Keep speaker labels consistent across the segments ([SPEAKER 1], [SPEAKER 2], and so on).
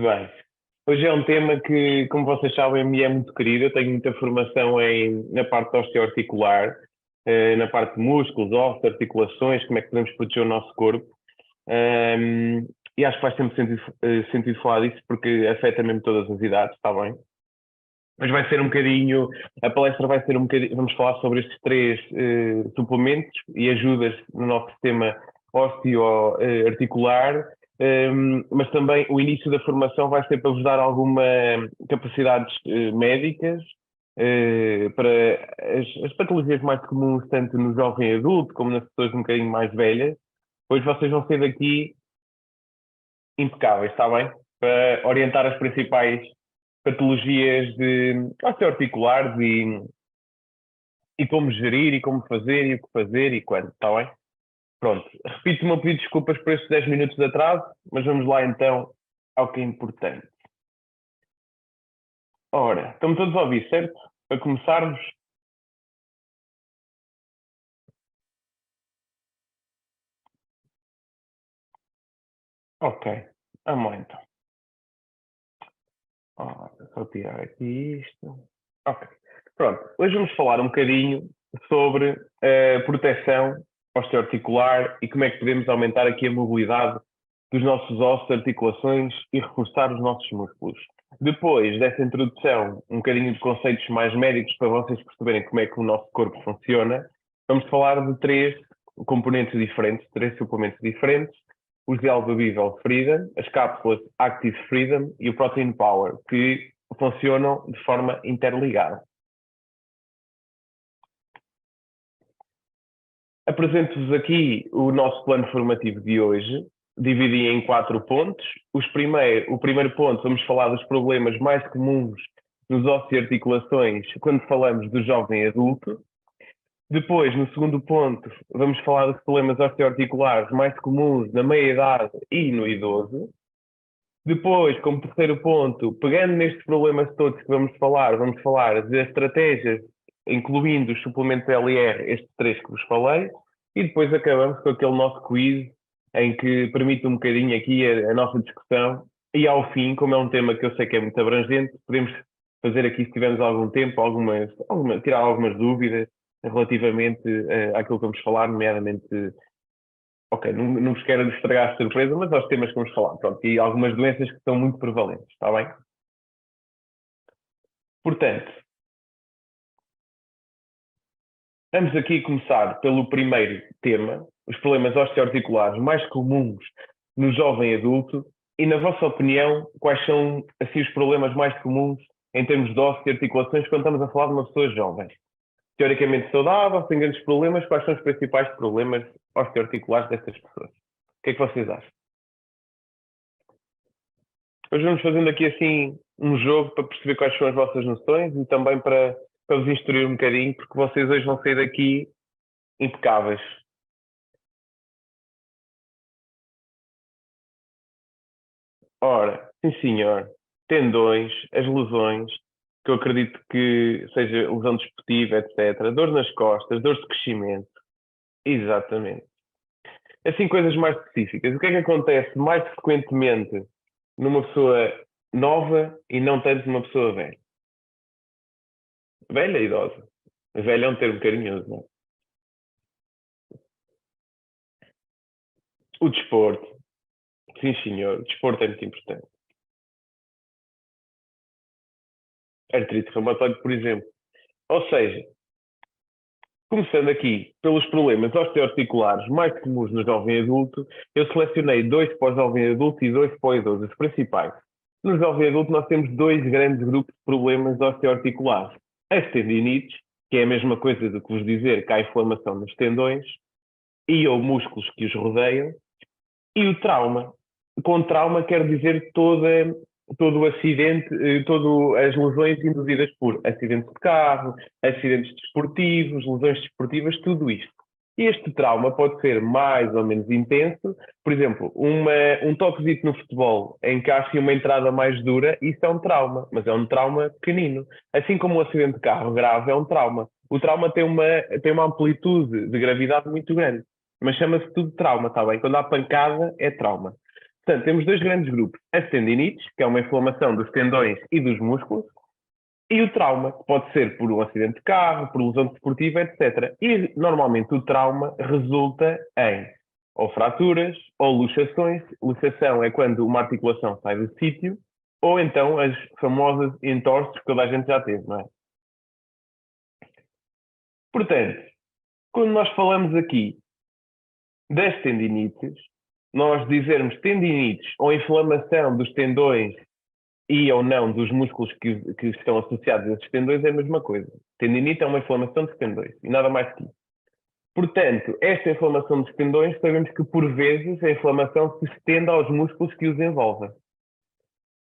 [SPEAKER 1] bem. Hoje é um tema que, como vocês sabem, me é muito querido. Eu tenho muita formação na parte osteoarticular, na parte de músculos, ossos, articulações, como é que podemos proteger o nosso corpo. E acho que faz sempre sentido falar disso porque afeta mesmo todas as idades, está bem? Mas vai ser um bocadinho, a palestra vai ser um bocadinho, vamos falar sobre estes três suplementos e ajudas no nosso sistema osteoarticular, mas também o início da formação vai ser para vos dar alguma capacidades médicas para as patologias mais comuns, tanto no jovem adulto como nas pessoas um bocadinho mais velhas. Hoje vocês vão ser daqui impecáveis, está bem? Para orientar as principais patologias de osteoarticulares e como gerir e como fazer e o que fazer e quando, está bem? Pronto, repito o meu pedido de desculpas por estes 10 minutos de atraso, mas vamos lá então ao que é importante. Ora, estamos todos a ouvir, certo? Para começarmos. Ok, vamos lá então. Ora, só tirar aqui isto. Ok, pronto. Hoje vamos falar um bocadinho sobre a proteção osteoarticular e como é que podemos aumentar aqui a mobilidade dos nossos ossos, articulações e reforçar os nossos músculos. Depois dessa introdução, um bocadinho de conceitos mais médicos para vocês perceberem como é que o nosso corpo funciona, vamos falar de três componentes diferentes, três suplementos diferentes: o gel bebível Freedom, as cápsulas Active Freedom e o Protein Power, que funcionam de forma interligada. Apresento-vos aqui o nosso plano formativo de hoje, dividi em 4 pontos. O primeiro ponto, vamos falar dos problemas mais comuns nos ossos e articulações quando falamos do jovem adulto. Depois, no segundo ponto, vamos falar dos problemas osteoarticulares mais comuns na meia-idade e no idoso. Depois, como terceiro ponto, pegando nestes problemas todos que vamos falar das estratégias, incluindo os suplementos LR, estes três que vos falei, e depois acabamos com aquele nosso quiz, em que permite um bocadinho aqui a nossa discussão, e ao fim, como é um tema que eu sei que é muito abrangente, podemos fazer aqui, se tivermos algum tempo, tirar algumas dúvidas relativamente àquilo que vamos falar, nomeadamente ok, não vos quero estragar a surpresa, mas aos temas que vamos falar. Pronto, e algumas doenças que são muito prevalentes, está bem? Portanto, vamos aqui começar pelo primeiro tema, os problemas osteoarticulares mais comuns no jovem adulto. E, na vossa opinião, quais são assim, os problemas mais comuns em termos de ossos e articulações quando estamos a falar de uma pessoa jovem? Teoricamente saudável, sem grandes problemas, quais são os principais problemas osteoarticulares destas pessoas? O que é que vocês acham? Hoje vamos fazendo aqui assim um jogo para perceber quais são as vossas noções e também para vos instruir um bocadinho, porque vocês hoje vão sair daqui impecáveis. Ora, sim senhor, tendões, as lesões, que eu acredito que seja lesão desportiva, etc. Dor nas costas, dor de crescimento. Exatamente. Assim, coisas mais específicas. O que é que acontece mais frequentemente numa pessoa nova e não tanto numa pessoa velha? Velha e idosa. Velha é um termo carinhoso, não é? O desporto. Sim, senhor. O desporto é muito importante. Artrite reumatoide, por exemplo. Ou seja, começando aqui pelos problemas osteoarticulares mais comuns no jovem adulto, eu selecionei 2 para o jovem adulto e 2 para o idoso, os principais. No jovem adulto nós temos 2 grandes grupos de problemas osteoarticulares. As tendinites, que é a mesma coisa do que vos dizer que há inflamação nos tendões e ou músculos que os rodeiam, e o trauma. Com trauma quer dizer todo o acidente, todas as lesões induzidas por acidentes de carro, acidentes desportivos, lesões desportivas, tudo isto. E este trauma pode ser mais ou menos intenso. Por exemplo, um toquezito no futebol em que há assim uma entrada mais dura, isso é um trauma, mas é um trauma pequenino. Assim como um acidente de carro grave é um trauma. O trauma tem uma amplitude de gravidade muito grande, mas chama-se tudo trauma, está bem? Quando há pancada, é trauma. Portanto, temos dois grandes grupos. As tendinites, que é uma inflamação dos tendões e dos músculos, e o trauma, que pode ser por um acidente de carro, por lesão desportiva, etc. E, normalmente, o trauma resulta em ou fraturas ou luxações. Luxação é quando uma articulação sai do sítio, ou então as famosas entorses que toda a gente já teve, não é? Portanto, quando nós falamos aqui das tendinites, nós dizermos tendinites ou inflamação dos tendões e ou não dos músculos que estão associados a esses tendões é a mesma coisa. Tendinite é uma inflamação dos tendões e nada mais que isso. Portanto, esta inflamação dos tendões, sabemos que por vezes a inflamação se estende aos músculos que os envolvem.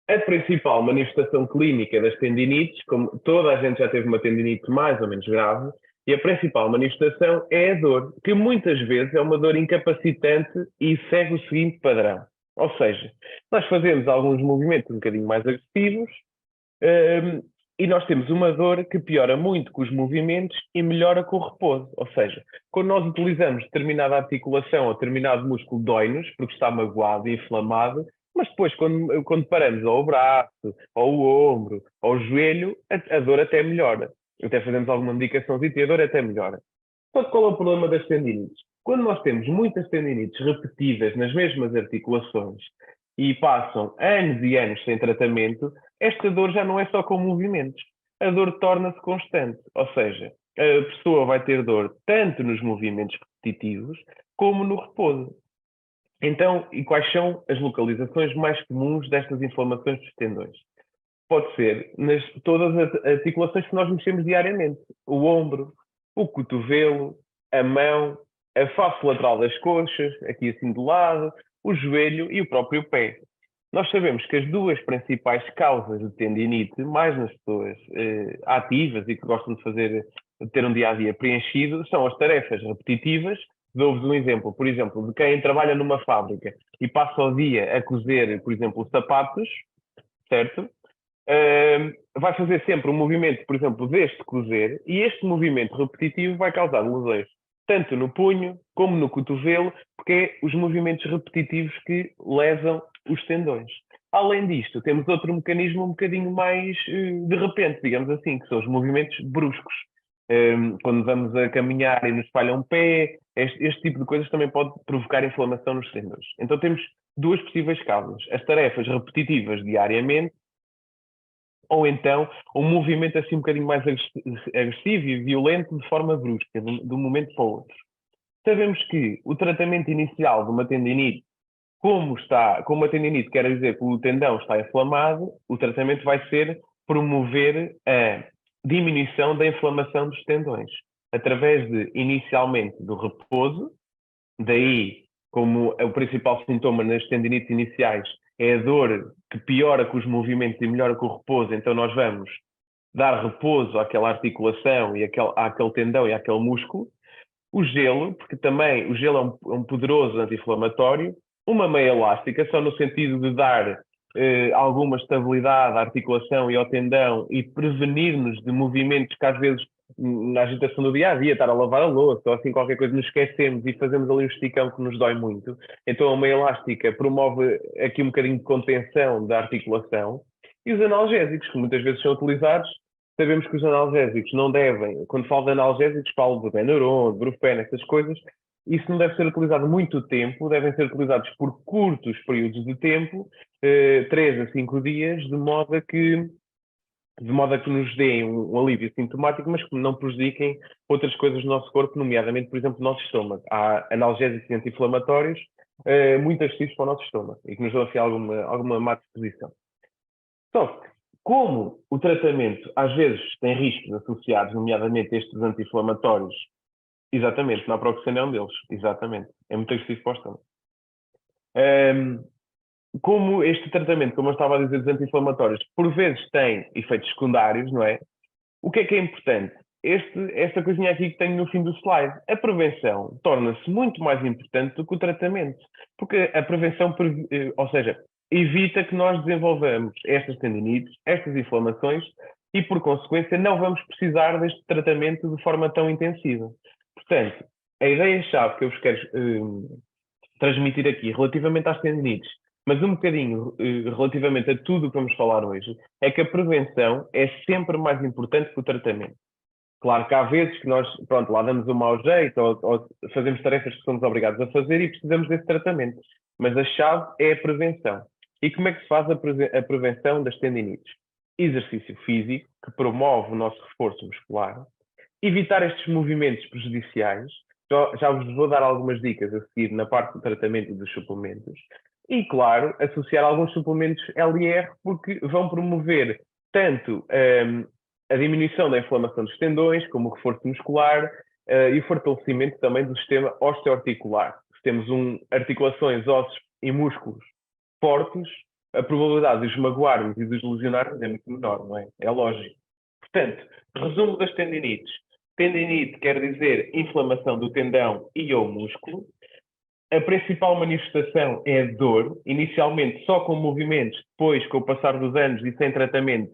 [SPEAKER 1] A principal manifestação clínica das tendinites, como toda a gente já teve uma tendinite mais ou menos grave, e a principal manifestação é a dor, que muitas vezes é uma dor incapacitante e segue o seguinte padrão. Ou seja, nós fazemos alguns movimentos um bocadinho mais agressivos, e nós temos uma dor que piora muito com os movimentos e melhora com o repouso. Ou seja, quando nós utilizamos determinada articulação ou determinado músculo, dói-nos, porque está magoado e inflamado, mas depois, quando paramos ou o braço, ou o ombro, ou o joelho, a dor até melhora. Até fazemos alguma medicação e a dor até melhora. Só que qual é o problema das tendinites? Quando nós temos muitas tendinites repetidas nas mesmas articulações e passam anos e anos sem tratamento, esta dor já não é só com movimentos. A dor torna-se constante. Ou seja, a pessoa vai ter dor tanto nos movimentos repetitivos como no repouso. Então, e quais são as localizações mais comuns destas inflamações dos tendões? Pode ser nas todas as articulações que nós mexemos diariamente. O ombro, o cotovelo, a mão, a face lateral das coxas, aqui assim do lado, o joelho e o próprio pé. Nós sabemos que as duas principais causas de tendinite, mais nas pessoas ativas e que gostam de ter um dia-a-dia preenchido, são as tarefas repetitivas. Dou-vos um exemplo, por exemplo, de quem trabalha numa fábrica e passa o dia a cozer, por exemplo, sapatos, certo? Vai fazer sempre um movimento, por exemplo, deste cozer, e este movimento repetitivo vai causar lesões, tanto no punho como no cotovelo, porque é os movimentos repetitivos que lesam os tendões. Além disto, temos outro mecanismo um bocadinho mais de repente, digamos assim, que são os movimentos bruscos. Quando vamos a caminhar e nos falha um pé, este tipo de coisas também pode provocar inflamação nos tendões. Então temos duas possíveis causas: as tarefas repetitivas diariamente, ou então um movimento assim um bocadinho mais agressivo e violento de forma brusca, de um momento para o outro. Sabemos que o tratamento inicial de uma tendinite, como a tendinite quer dizer que o tendão está inflamado, o tratamento vai ser promover a diminuição da inflamação dos tendões, através de, inicialmente, do repouso. Daí, como o principal sintoma nas tendinites iniciais é a dor que piora com os movimentos e melhora com o repouso, então nós vamos dar repouso àquela articulação e àquele tendão e àquele músculo. O gelo, porque também o gelo é um poderoso anti-inflamatório. Uma meia elástica, só no sentido de dar alguma estabilidade à articulação e ao tendão e prevenir-nos de movimentos que às vezes na agitação do dia a dia, estar a lavar a louça ou assim qualquer coisa, nos esquecemos e fazemos ali um esticão que nos dói muito. Então a meia elástica promove aqui um bocadinho de contenção da articulação. E os analgésicos, que muitas vezes são utilizados, sabemos que os analgésicos não devem, quando falo de analgésicos, falo de Benuron, de Brufen, essas coisas, isso não deve ser utilizado muito tempo, devem ser utilizados por curtos períodos de tempo, 3 a 5 dias, de modo a que nos deem um alívio sintomático, mas que não prejudiquem outras coisas do nosso corpo, nomeadamente, por exemplo, o nosso estômago. Há analgésicos anti-inflamatórios muito agressivos para o nosso estômago e que nos dão assim, alguma má disposição. Só que, como o tratamento às vezes tem riscos associados, nomeadamente estes anti-inflamatórios, exatamente, naproxeno é um deles, exatamente, é muito agressivo para o estômago. Como este tratamento, como eu estava a dizer, dos anti-inflamatórios, por vezes tem efeitos secundários, não é? O que é importante? Esta coisinha aqui que tenho no fim do slide. A prevenção torna-se muito mais importante do que o tratamento. Porque a prevenção, ou seja, evita que nós desenvolvamos estas tendinites, estas inflamações e, por consequência, não vamos precisar deste tratamento de forma tão intensiva. Portanto, a ideia-chave que eu vos quero transmitir aqui relativamente às tendinites Mas um bocadinho relativamente a tudo o que vamos falar hoje, é que a prevenção é sempre mais importante que o tratamento. Claro que há vezes que nós, pronto, lá damos um mau jeito ou fazemos tarefas que somos obrigados a fazer e precisamos desse tratamento. Mas a chave é a prevenção. E como é que se faz a prevenção das tendinites? Exercício físico, que promove o nosso reforço muscular, evitar estes movimentos prejudiciais. Já vos vou dar algumas dicas a seguir na parte do tratamento e dos suplementos. E, claro, associar alguns suplementos LIR, porque vão promover tanto a diminuição da inflamação dos tendões, como o reforço muscular e o fortalecimento também do sistema osteoarticular. Se temos articulações, ossos e músculos fortes, a probabilidade de os magoarmos e de os lesionarmos é muito menor, não é? É lógico. Portanto, resumo das tendinites. Tendinite quer dizer inflamação do tendão e ou músculo. A principal manifestação é a dor, inicialmente só com movimentos, depois, com o passar dos anos e sem tratamento,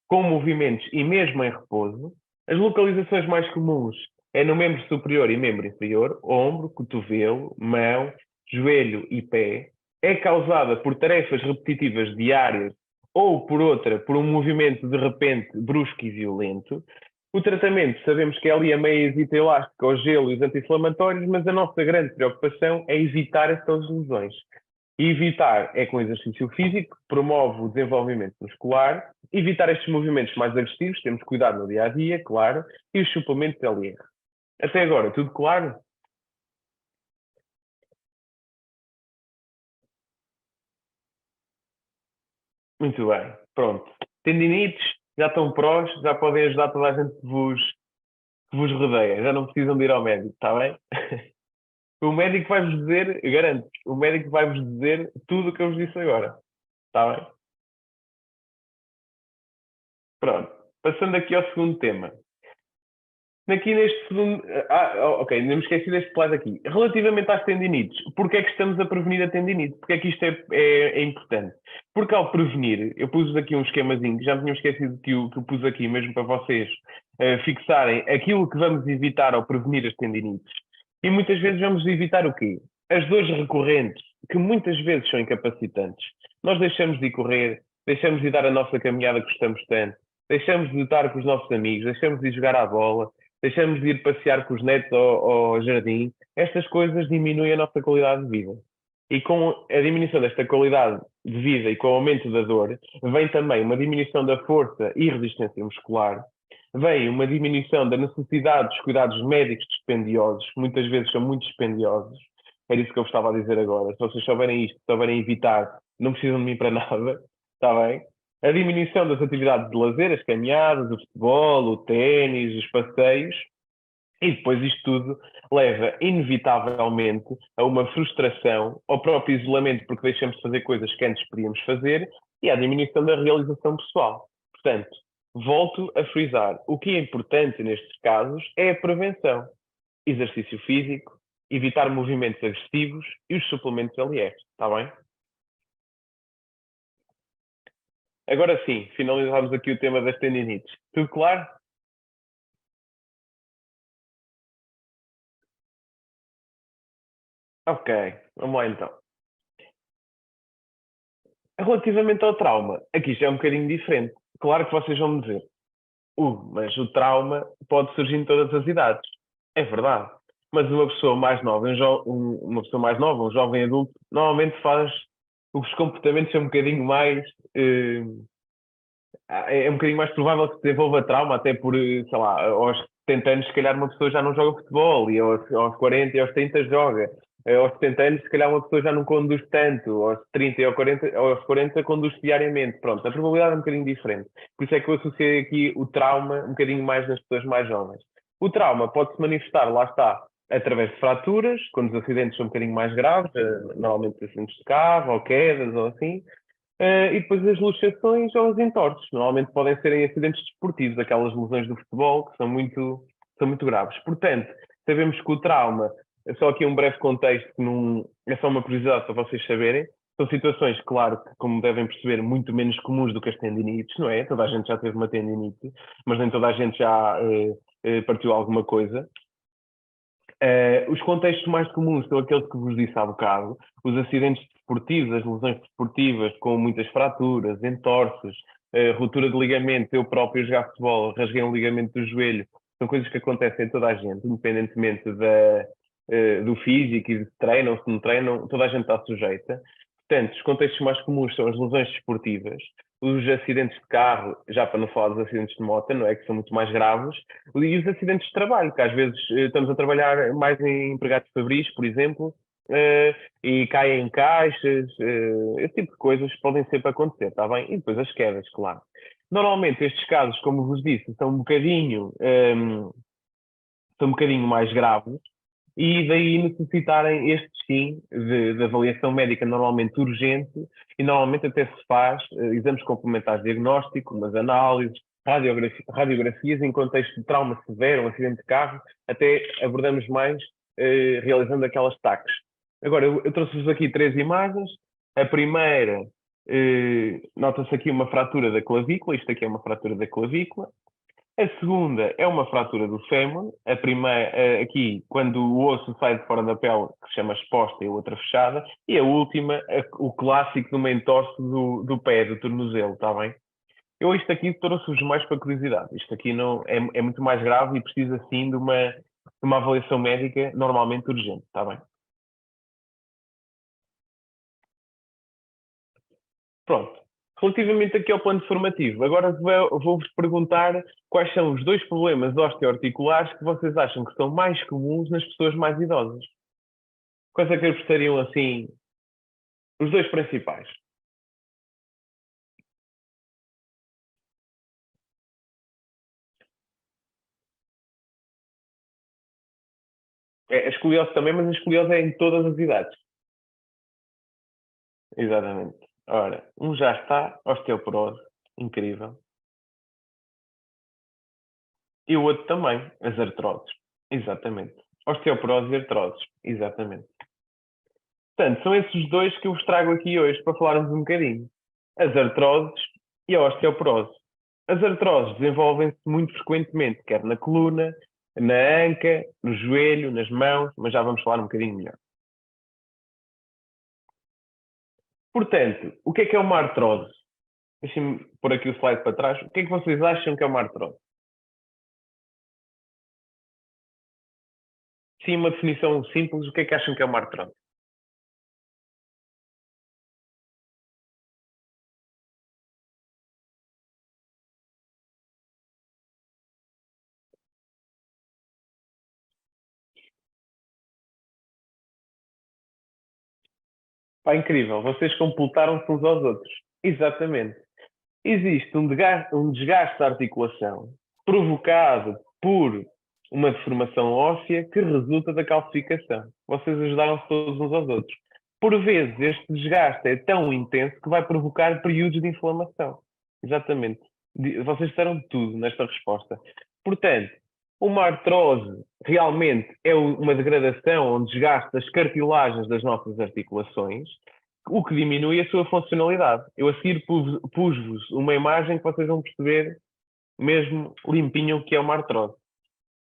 [SPEAKER 1] com movimentos e mesmo em repouso. As localizações mais comuns é no membro superior e membro inferior, ombro, cotovelo, mão, joelho e pé. É causada por tarefas repetitivas diárias ou por um movimento de repente brusco e violento. O tratamento, sabemos que é ali a meia-zita elástica, o gelo e os anti-inflamatórios, mas a nossa grande preocupação é evitar estas lesões. E evitar é com exercício físico, que promove o desenvolvimento muscular, evitar estes movimentos mais agressivos, temos cuidado no dia a dia, claro, e os suplementos LR. Até agora, tudo claro? Muito bem, pronto. Tendinites já estão prós, já podem ajudar toda a gente que vos rodeia, já não precisam de ir ao médico, está bem? O médico vai-vos dizer, eu garanto, o médico vai-vos dizer tudo o que eu vos disse agora, está bem? Pronto. Passando aqui ao segundo tema. Aqui neste segundo. Ok, não me esqueci deste slide aqui. Relativamente às tendinites, porquê é que estamos a prevenir a tendinite? Porquê é que isto é importante? Porque ao prevenir, eu pus aqui um esquemazinho, já me tinha esquecido que eu pus aqui mesmo para vocês fixarem aquilo que vamos evitar ao prevenir as tendinites. E muitas vezes vamos evitar o quê? As dores recorrentes, que muitas vezes são incapacitantes. Nós deixamos de ir correr, deixamos de dar a nossa caminhada que gostamos tanto, deixamos de estar com os nossos amigos, deixamos de ir jogar à bola, deixamos de ir passear com os netos ao jardim, estas coisas diminuem a nossa qualidade de vida. E com a diminuição desta qualidade de vida e com o aumento da dor, vem também uma diminuição da força e resistência muscular, vem uma diminuição da necessidade dos cuidados médicos dispendiosos, que muitas vezes são muito dispendiosos. Era isso que eu estava a dizer agora. Se vocês souberem isto, souberem evitar, não precisam de mim para nada, está bem? A diminuição das atividades de lazer, as caminhadas, o futebol, o ténis, os passeios, e depois isto tudo leva inevitavelmente a uma frustração, ao próprio isolamento, porque deixamos de fazer coisas que antes podíamos fazer, e à diminuição da realização pessoal. Portanto, volto a frisar, o que é importante nestes casos é a prevenção. Exercício físico, evitar movimentos agressivos e os suplementos LR, está bem? Agora sim, finalizamos aqui o tema das tendinites. Tudo claro? Ok, vamos lá então. Relativamente ao trauma, aqui já é um bocadinho diferente. Claro que vocês vão me dizer, mas o trauma pode surgir em todas as idades. É verdade. Mas uma pessoa mais nova, uma pessoa mais nova, um jovem adulto, normalmente faz os comportamentos são um bocadinho mais eh, é um bocadinho mais provável que se desenvolva trauma, até por, sei lá, aos 70 anos, se calhar uma pessoa já não joga futebol, e aos 40 e aos 30 joga. Aos 70 anos, se calhar uma pessoa já não conduz tanto, aos 30 e aos 40 conduz diariamente. Pronto, a probabilidade é um bocadinho diferente. Por isso é que eu associei aqui o trauma um bocadinho mais nas pessoas mais jovens. O trauma pode-se manifestar, lá está, através de fraturas, quando os acidentes são um bocadinho mais graves, normalmente acidentes de carro, ou quedas, ou assim, e depois as luxações ou os entorses. Normalmente podem ser em acidentes desportivos, aquelas lesões do futebol que são muito graves. Portanto, sabemos que o trauma, é só aqui um breve contexto, que não, é só uma curiosidade para vocês saberem, são situações, claro, que, como devem perceber, muito menos comuns do que as tendinites, não é? Toda a gente já teve uma tendinite, mas nem toda a gente já partiu alguma coisa. Os contextos mais comuns são aqueles que vos disse há bocado, os acidentes desportivos, as lesões desportivas com muitas fraturas, entorses, ruptura de ligamento. Eu próprio jogar futebol, rasguei um ligamento do joelho. São coisas que acontecem a toda a gente, independentemente do físico e se treinam, se não treinam, toda a gente está sujeita. Portanto, os contextos mais comuns são as lesões desportivas, os acidentes de carro, já para não falar dos acidentes de moto, não é? Que são muito mais graves, e os acidentes de trabalho, que às vezes estamos a trabalhar mais em empregados fabris, por exemplo, e caem em caixas, esse tipo de coisas podem sempre acontecer, está bem? E depois as quedas, claro. Normalmente estes casos, como vos disse, são um bocadinho mais graves, e daí necessitarem estes sim de avaliação médica normalmente urgente e normalmente até se faz exames complementares de diagnóstico, umas análises, radiografias em contexto de trauma severo, um acidente de carro, até abordamos mais realizando aquelas TACs. Agora, eu trouxe-vos aqui três imagens. A primeira, nota-se aqui uma fratura da clavícula, isto aqui é uma fratura da clavícula. A segunda é uma fratura do fémur. A primeira, aqui, quando o osso sai de fora da pele, que se chama exposta, e a outra fechada. E a última, o clássico do entorse do pé, do tornozelo, está bem? Eu isto aqui trouxe-vos mais para curiosidade. Isto aqui não, é muito mais grave e precisa, sim, de uma avaliação médica normalmente urgente, está bem? Pronto. Relativamente aqui ao plano formativo, agora vou-vos perguntar quais são os dois problemas osteoarticulares que vocês acham que são mais comuns nas pessoas mais idosas. Quais é que seriam, assim, os dois principais? É a escoliose também, mas a escoliose é em todas as idades. Exatamente. Ora, um já está, osteoporose, incrível. E o outro também, as artroses. Exatamente. Osteoporose e artroses. Exatamente. Portanto, são esses dois que eu vos trago aqui hoje para falarmos um bocadinho. As artroses e a osteoporose. As artroses desenvolvem-se muito frequentemente, quer na coluna, na anca, no joelho, nas mãos, mas já vamos falar um bocadinho melhor. Portanto, o que é uma artrose? Deixem-me pôr aqui o slide para trás. O que é que vocês acham que é uma artrose? Sim, uma definição simples. O que é que acham que é uma artrose? Pá, incrível. Vocês completaram-se uns aos outros. Exatamente. Existe um desgaste da articulação provocado por uma deformação óssea que resulta da calcificação. Vocês ajudaram-se todos uns aos outros. Por vezes, este desgaste é tão intenso que vai provocar períodos de inflamação. Exatamente. Vocês disseram tudo nesta resposta. Portanto, uma artrose realmente é uma degradação, um desgaste das cartilagens das nossas articulações, o que diminui a sua funcionalidade. Eu a seguir pus-vos uma imagem que vocês vão perceber mesmo limpinho o que é uma artrose.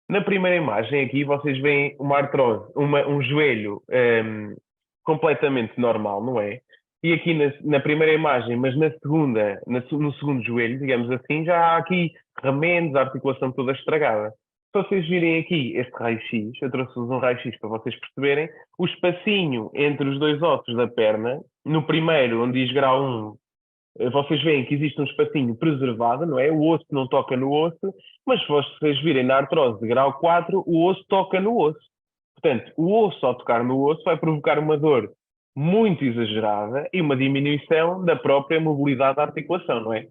[SPEAKER 1] Na primeira imagem aqui vocês veem uma artrose, um joelho completamente normal, não é? E aqui na primeira imagem, mas na segunda, no segundo joelho, digamos assim, já há aqui remendos, a articulação toda estragada. Se vocês virem aqui este raio-x, eu trouxe-vos um raio-x para vocês perceberem, o espacinho entre os dois ossos da perna, no primeiro, onde diz grau 1, vocês veem que existe um espacinho preservado, não é? O osso não toca no osso, mas se vocês virem na artrose de grau 4, o osso toca no osso. Portanto, o osso, ao tocar no osso, vai provocar uma dor muito exagerada e uma diminuição da própria mobilidade da articulação, não é?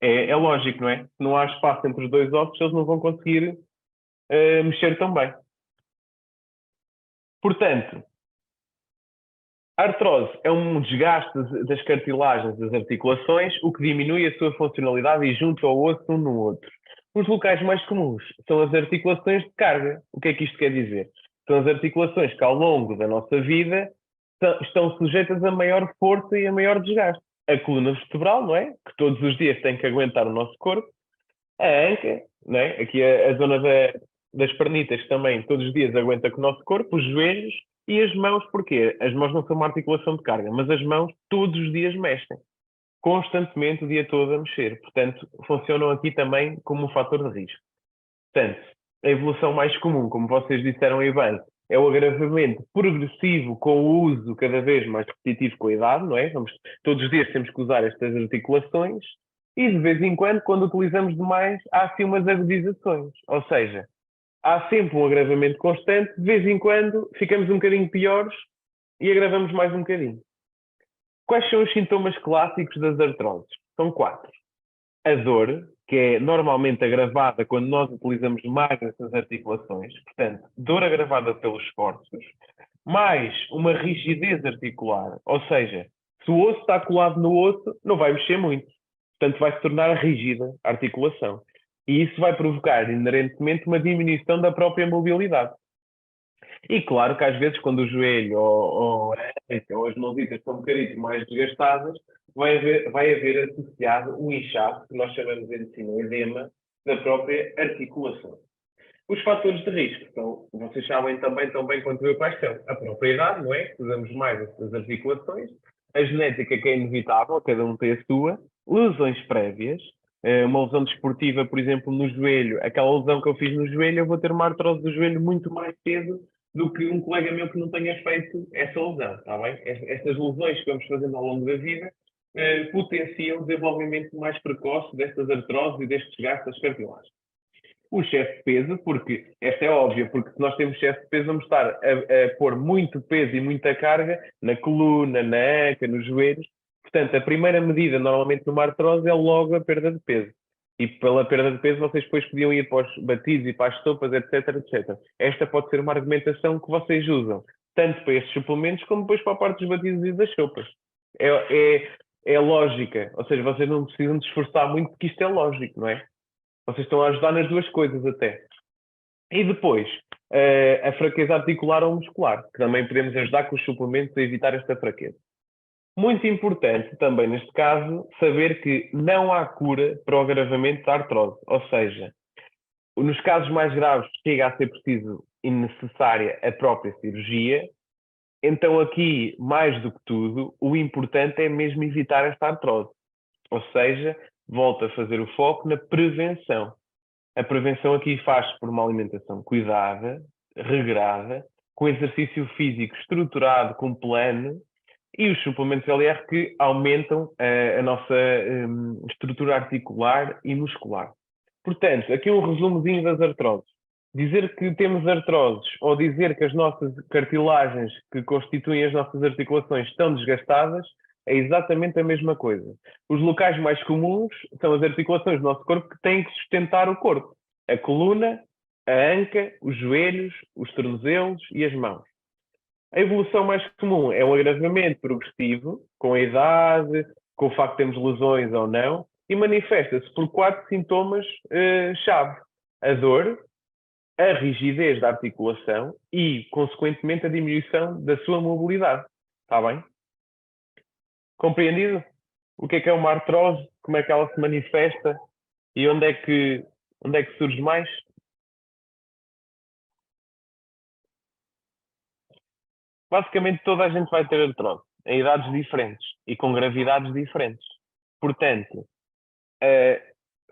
[SPEAKER 1] É lógico, não é? Se não há espaço entre os dois ossos, eles não vão conseguir mexer tão bem. Portanto, a artrose é um desgaste das cartilagens das articulações, o que diminui a sua funcionalidade e junta o osso um no outro. Os locais mais comuns são as articulações de carga. O que é que isto quer dizer? São as articulações que ao longo da nossa vida estão sujeitas a maior força e a maior desgaste. A coluna vertebral, não é? Que todos os dias tem que aguentar o nosso corpo. A anca, não é? Aqui a zona das pernitas também todos os dias aguenta com o nosso corpo, os joelhos e as mãos, porquê? As mãos não são uma articulação de carga, mas as mãos todos os dias mexem, constantemente o dia todo a mexer. Portanto, funcionam aqui também como um fator de risco. Portanto, a evolução mais comum, como vocês disseram aí bem, é o agravamento progressivo com o uso cada vez mais repetitivo com a idade, não é? Todos os dias temos que usar estas articulações e de vez em quando utilizamos demais, há assim umas agudizações. Ou seja, há sempre um agravamento constante, de vez em quando ficamos um bocadinho piores e agravamos mais um bocadinho. Quais são os sintomas clássicos das artroses? São 4. A dor, que é normalmente agravada quando nós utilizamos mais essas articulações, portanto, dor agravada pelos esforços, mais uma rigidez articular, ou seja, se o osso está colado no osso, não vai mexer muito, portanto, vai se tornar rígida a articulação. E isso vai provocar, inerentemente, uma diminuição da própria mobilidade. E claro que às vezes, quando o joelho ou as mãozitas estão um bocadinho mais desgastadas, vai haver associado um inchaço, que nós chamamos em medicina o edema, da própria articulação. Os fatores de risco são, vocês sabem também tão bem quanto eu quais são. A própria idade, não é? Usamos mais as articulações. A genética, que é inevitável, cada um tem a sua. Lesões prévias. Uma lesão desportiva, por exemplo, no joelho. Aquela lesão que eu fiz no joelho, eu vou ter uma artrose do joelho muito mais cedo do que um colega meu que não tenha feito essa lesão, está bem? Estas lesões que vamos fazendo ao longo da vida potenciam o desenvolvimento mais precoce destas artroses e destes gastos cartilagem. O excesso de peso, porque esta é óbvia, porque se nós temos excesso de peso, vamos estar a pôr muito peso e muita carga na coluna, na anca, nos joelhos. Portanto, a primeira medida, normalmente numa artrose, é logo a perda de peso. E pela perda de peso, vocês depois podiam ir para os batidos e para as sopas, etc, etc. Esta pode ser uma argumentação que vocês usam, tanto para estes suplementos, como depois para a parte dos batidos e das sopas. É lógica, ou seja, vocês não precisam de esforçar muito, porque isto é lógico, não é? Vocês estão a ajudar nas duas coisas até. E depois, a fraqueza articular ou muscular, que também podemos ajudar com os suplementos a evitar esta fraqueza. Muito importante também neste caso, saber que não há cura para o agravamento da artrose. Ou seja, nos casos mais graves chega a ser preciso e necessária a própria cirurgia. Então aqui, mais do que tudo, o importante é mesmo evitar esta artrose. Ou seja, volta a fazer o foco na prevenção. A prevenção aqui faz-se por uma alimentação cuidada, regrada, com exercício físico estruturado, com plano, e os suplementos LR que aumentam a nossa estrutura articular e muscular. Portanto, aqui um resumozinho das artroses. Dizer que temos artroses ou dizer que as nossas cartilagens que constituem as nossas articulações estão desgastadas é exatamente a mesma coisa. Os locais mais comuns são as articulações do nosso corpo que têm que sustentar o corpo. A coluna, a anca, os joelhos, os tornozelos e as mãos. A evolução mais comum é um agravamento progressivo, com a idade, com o facto de termos lesões ou não, e manifesta-se por 4 sintomas-chave. A dor, a rigidez da articulação e, consequentemente, a diminuição da sua mobilidade. Está bem? Compreendido? O que é uma artrose? Como é que ela se manifesta? E onde é que surge mais? Basicamente, toda a gente vai ter artrose, em idades diferentes e com gravidades diferentes. Portanto,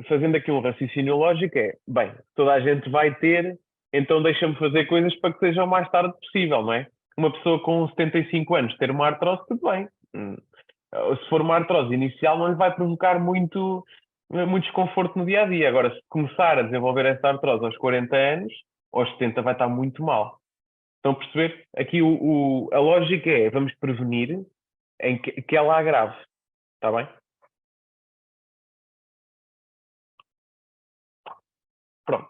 [SPEAKER 1] fazendo aqui um raciocínio lógico, bem, toda a gente vai ter, então deixa-me fazer coisas para que seja o mais tarde possível, não é? Uma pessoa com 75 anos ter uma artrose, tudo bem. Se for uma artrose inicial, não lhe vai provocar muito desconforto no dia a dia. Agora, se começar a desenvolver essa artrose aos 40 anos, aos 70 vai estar muito mal. Estão a perceber? Aqui a lógica é, vamos prevenir em que ela agrave. Está bem? Pronto.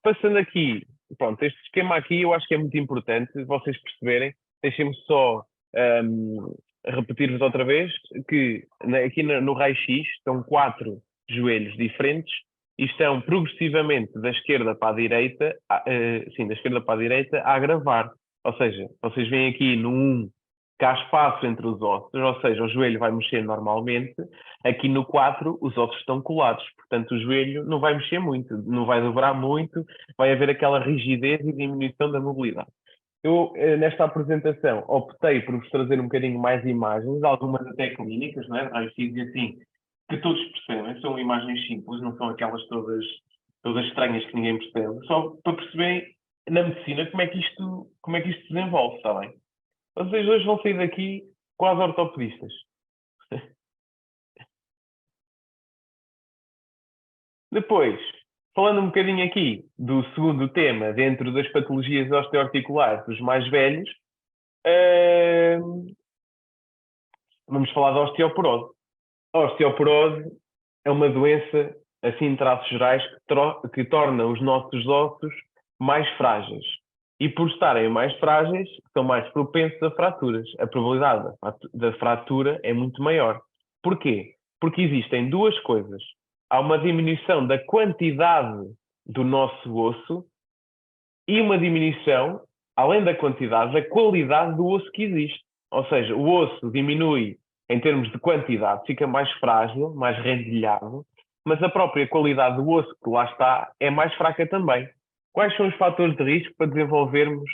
[SPEAKER 1] Passando aqui, pronto, este esquema aqui eu acho que é muito importante vocês perceberem. Deixem-me só repetir-vos outra vez que aqui no raio-x estão 4 joelhos diferentes e estão progressivamente da esquerda para a direita, da esquerda para a direita a agravar. Ou seja, vocês veem aqui no 1 que há espaço entre os ossos, ou seja, o joelho vai mexer normalmente. Aqui no 4, os ossos estão colados, portanto, o joelho não vai mexer muito, não vai dobrar muito, vai haver aquela rigidez e diminuição da mobilidade. Eu, nesta apresentação, optei por vos trazer um bocadinho mais imagens, algumas até clínicas, não é? Raios-X e assim, que todos percebem, são imagens simples, não são aquelas todas estranhas que ninguém percebe, só para perceber na medicina como é que isto se desenvolve, está bem? Vocês hoje vão sair daqui quase ortopedistas. Depois, falando um bocadinho aqui do segundo tema, dentro das patologias osteoarticulares dos mais velhos, vamos falar da osteoporose. A osteoporose é uma doença, assim, em traços gerais, que torna os nossos ossos mais frágeis. E por estarem mais frágeis, são mais propensos a fraturas. A probabilidade da fratura é muito maior. Porquê? Porque existem duas coisas. Há uma diminuição da quantidade do nosso osso e uma diminuição, além da quantidade, da qualidade do osso que existe. Ou seja, o osso diminui em termos de quantidade, fica mais frágil, mais rendilhado, mas a própria qualidade do osso que lá está é mais fraca também. Quais são os fatores de risco para desenvolvermos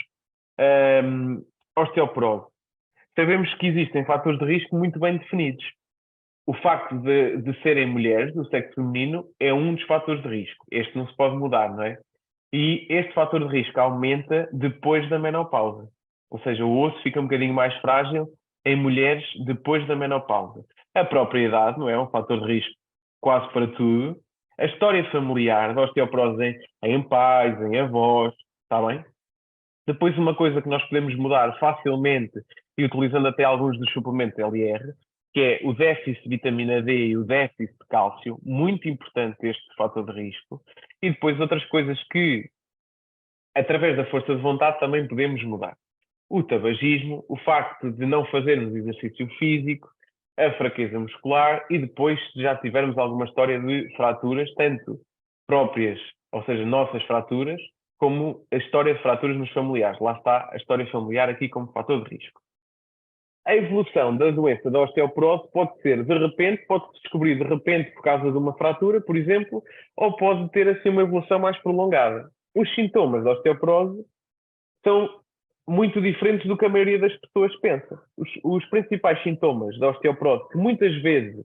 [SPEAKER 1] osteoporose? Sabemos que existem fatores de risco muito bem definidos. O facto de serem mulheres, do sexo feminino, é um dos fatores de risco. Este não se pode mudar, não é? E este fator de risco aumenta depois da menopausa. Ou seja, o osso fica um bocadinho mais frágil em mulheres depois da menopausa. A própria idade, não é? Um fator de risco quase para tudo. A história familiar da osteoporose em pais, em avós, está bem? Depois, uma coisa que nós podemos mudar facilmente e utilizando até alguns dos suplementos LR, que é o déficit de vitamina D e o déficit de cálcio, muito importante este fator de risco. E depois outras coisas que, através da força de vontade, também podemos mudar. O tabagismo, o facto de não fazermos exercício físico, a fraqueza muscular e depois, se já tivermos alguma história de fraturas, tanto próprias, ou seja, nossas fraturas, como a história de fraturas nos familiares. Lá está a história familiar aqui como fator de risco. A evolução da doença da osteoporose pode ser de repente, pode-se descobrir de repente por causa de uma fratura, por exemplo, ou pode ter assim uma evolução mais prolongada. Os sintomas da osteoporose são muito diferentes do que a maioria das pessoas pensa. Os principais sintomas da osteoporose, que muitas vezes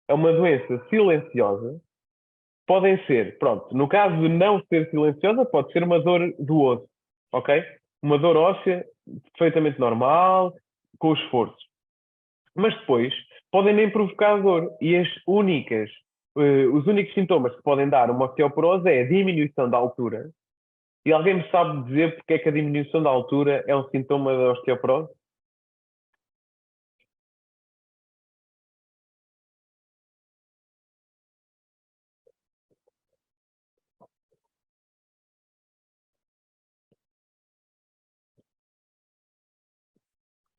[SPEAKER 1] é uma doença silenciosa, podem ser, pronto, no caso de não ser silenciosa, pode ser uma dor do osso, ok? Uma dor óssea perfeitamente normal, com esforço. Mas depois podem nem provocar dor. E os únicos sintomas que podem dar uma osteoporose é a diminuição da altura. E alguém me sabe dizer porque é que a diminuição da altura é um sintoma da osteoporose?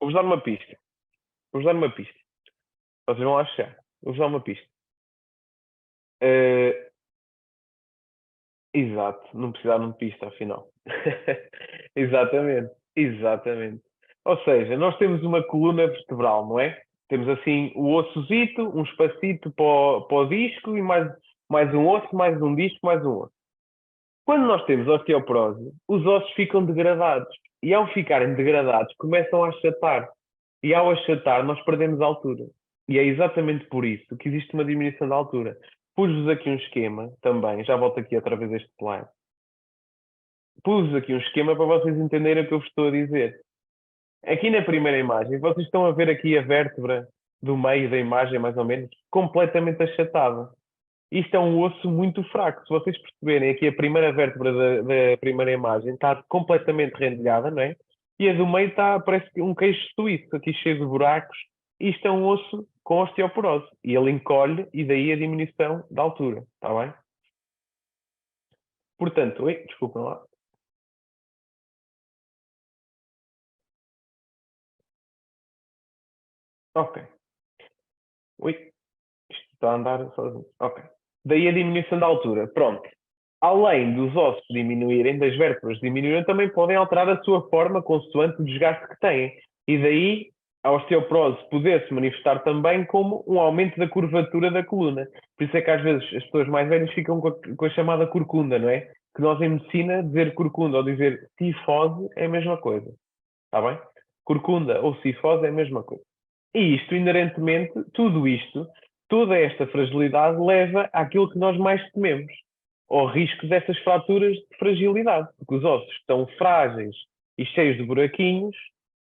[SPEAKER 1] Vou-vos dar uma pista. Vou-vos dar uma pista. Vocês vão achar. Vou-vos dar uma pista. Eh, exato, não precisaram de pista, afinal. Exatamente, exatamente. Ou seja, nós temos uma coluna vertebral, não é? Temos assim o ossozito, um espacito para o disco e mais um osso, mais um disco, mais um osso. Quando nós temos osteoporose, os ossos ficam degradados. E ao ficarem degradados, começam a achatar. E ao achatar, nós perdemos a altura. E é exatamente por isso que existe uma diminuição da altura. Pus-vos aqui um esquema também, já volto aqui outra vez a este slide. Pus-vos aqui um esquema para vocês entenderem o que eu vos estou a dizer. Aqui na primeira imagem, vocês estão a ver aqui a vértebra do meio da imagem, mais ou menos, completamente achatada. Isto é um osso muito fraco. Se vocês perceberem, aqui a primeira vértebra da primeira imagem está completamente rendilhada, não é? E a do meio está, parece que um queixo suíço, aqui cheio de buracos. Isto é um osso com osteoporose. E ele encolhe e daí a diminuição da altura. Está bem? Portanto, oi, desculpem lá. Ok. Oi, isto está a andar sozinho. Ok. Daí a diminuição da altura. Pronto. Além dos ossos diminuírem, das vértebras diminuírem, também podem alterar a sua forma consoante o desgaste que têm. E daí a osteoporose poder se manifestar também como um aumento da curvatura da coluna. Por isso é que às vezes as pessoas mais velhas ficam com a chamada corcunda, não é? Que nós em medicina, dizer corcunda ou dizer tifose é a mesma coisa. Está bem? Corcunda ou cifose é a mesma coisa. E isto, inerentemente, tudo isto, toda esta fragilidade leva àquilo que nós mais tememos, ao risco dessas fraturas de fragilidade, porque os ossos estão frágeis e cheios de buraquinhos,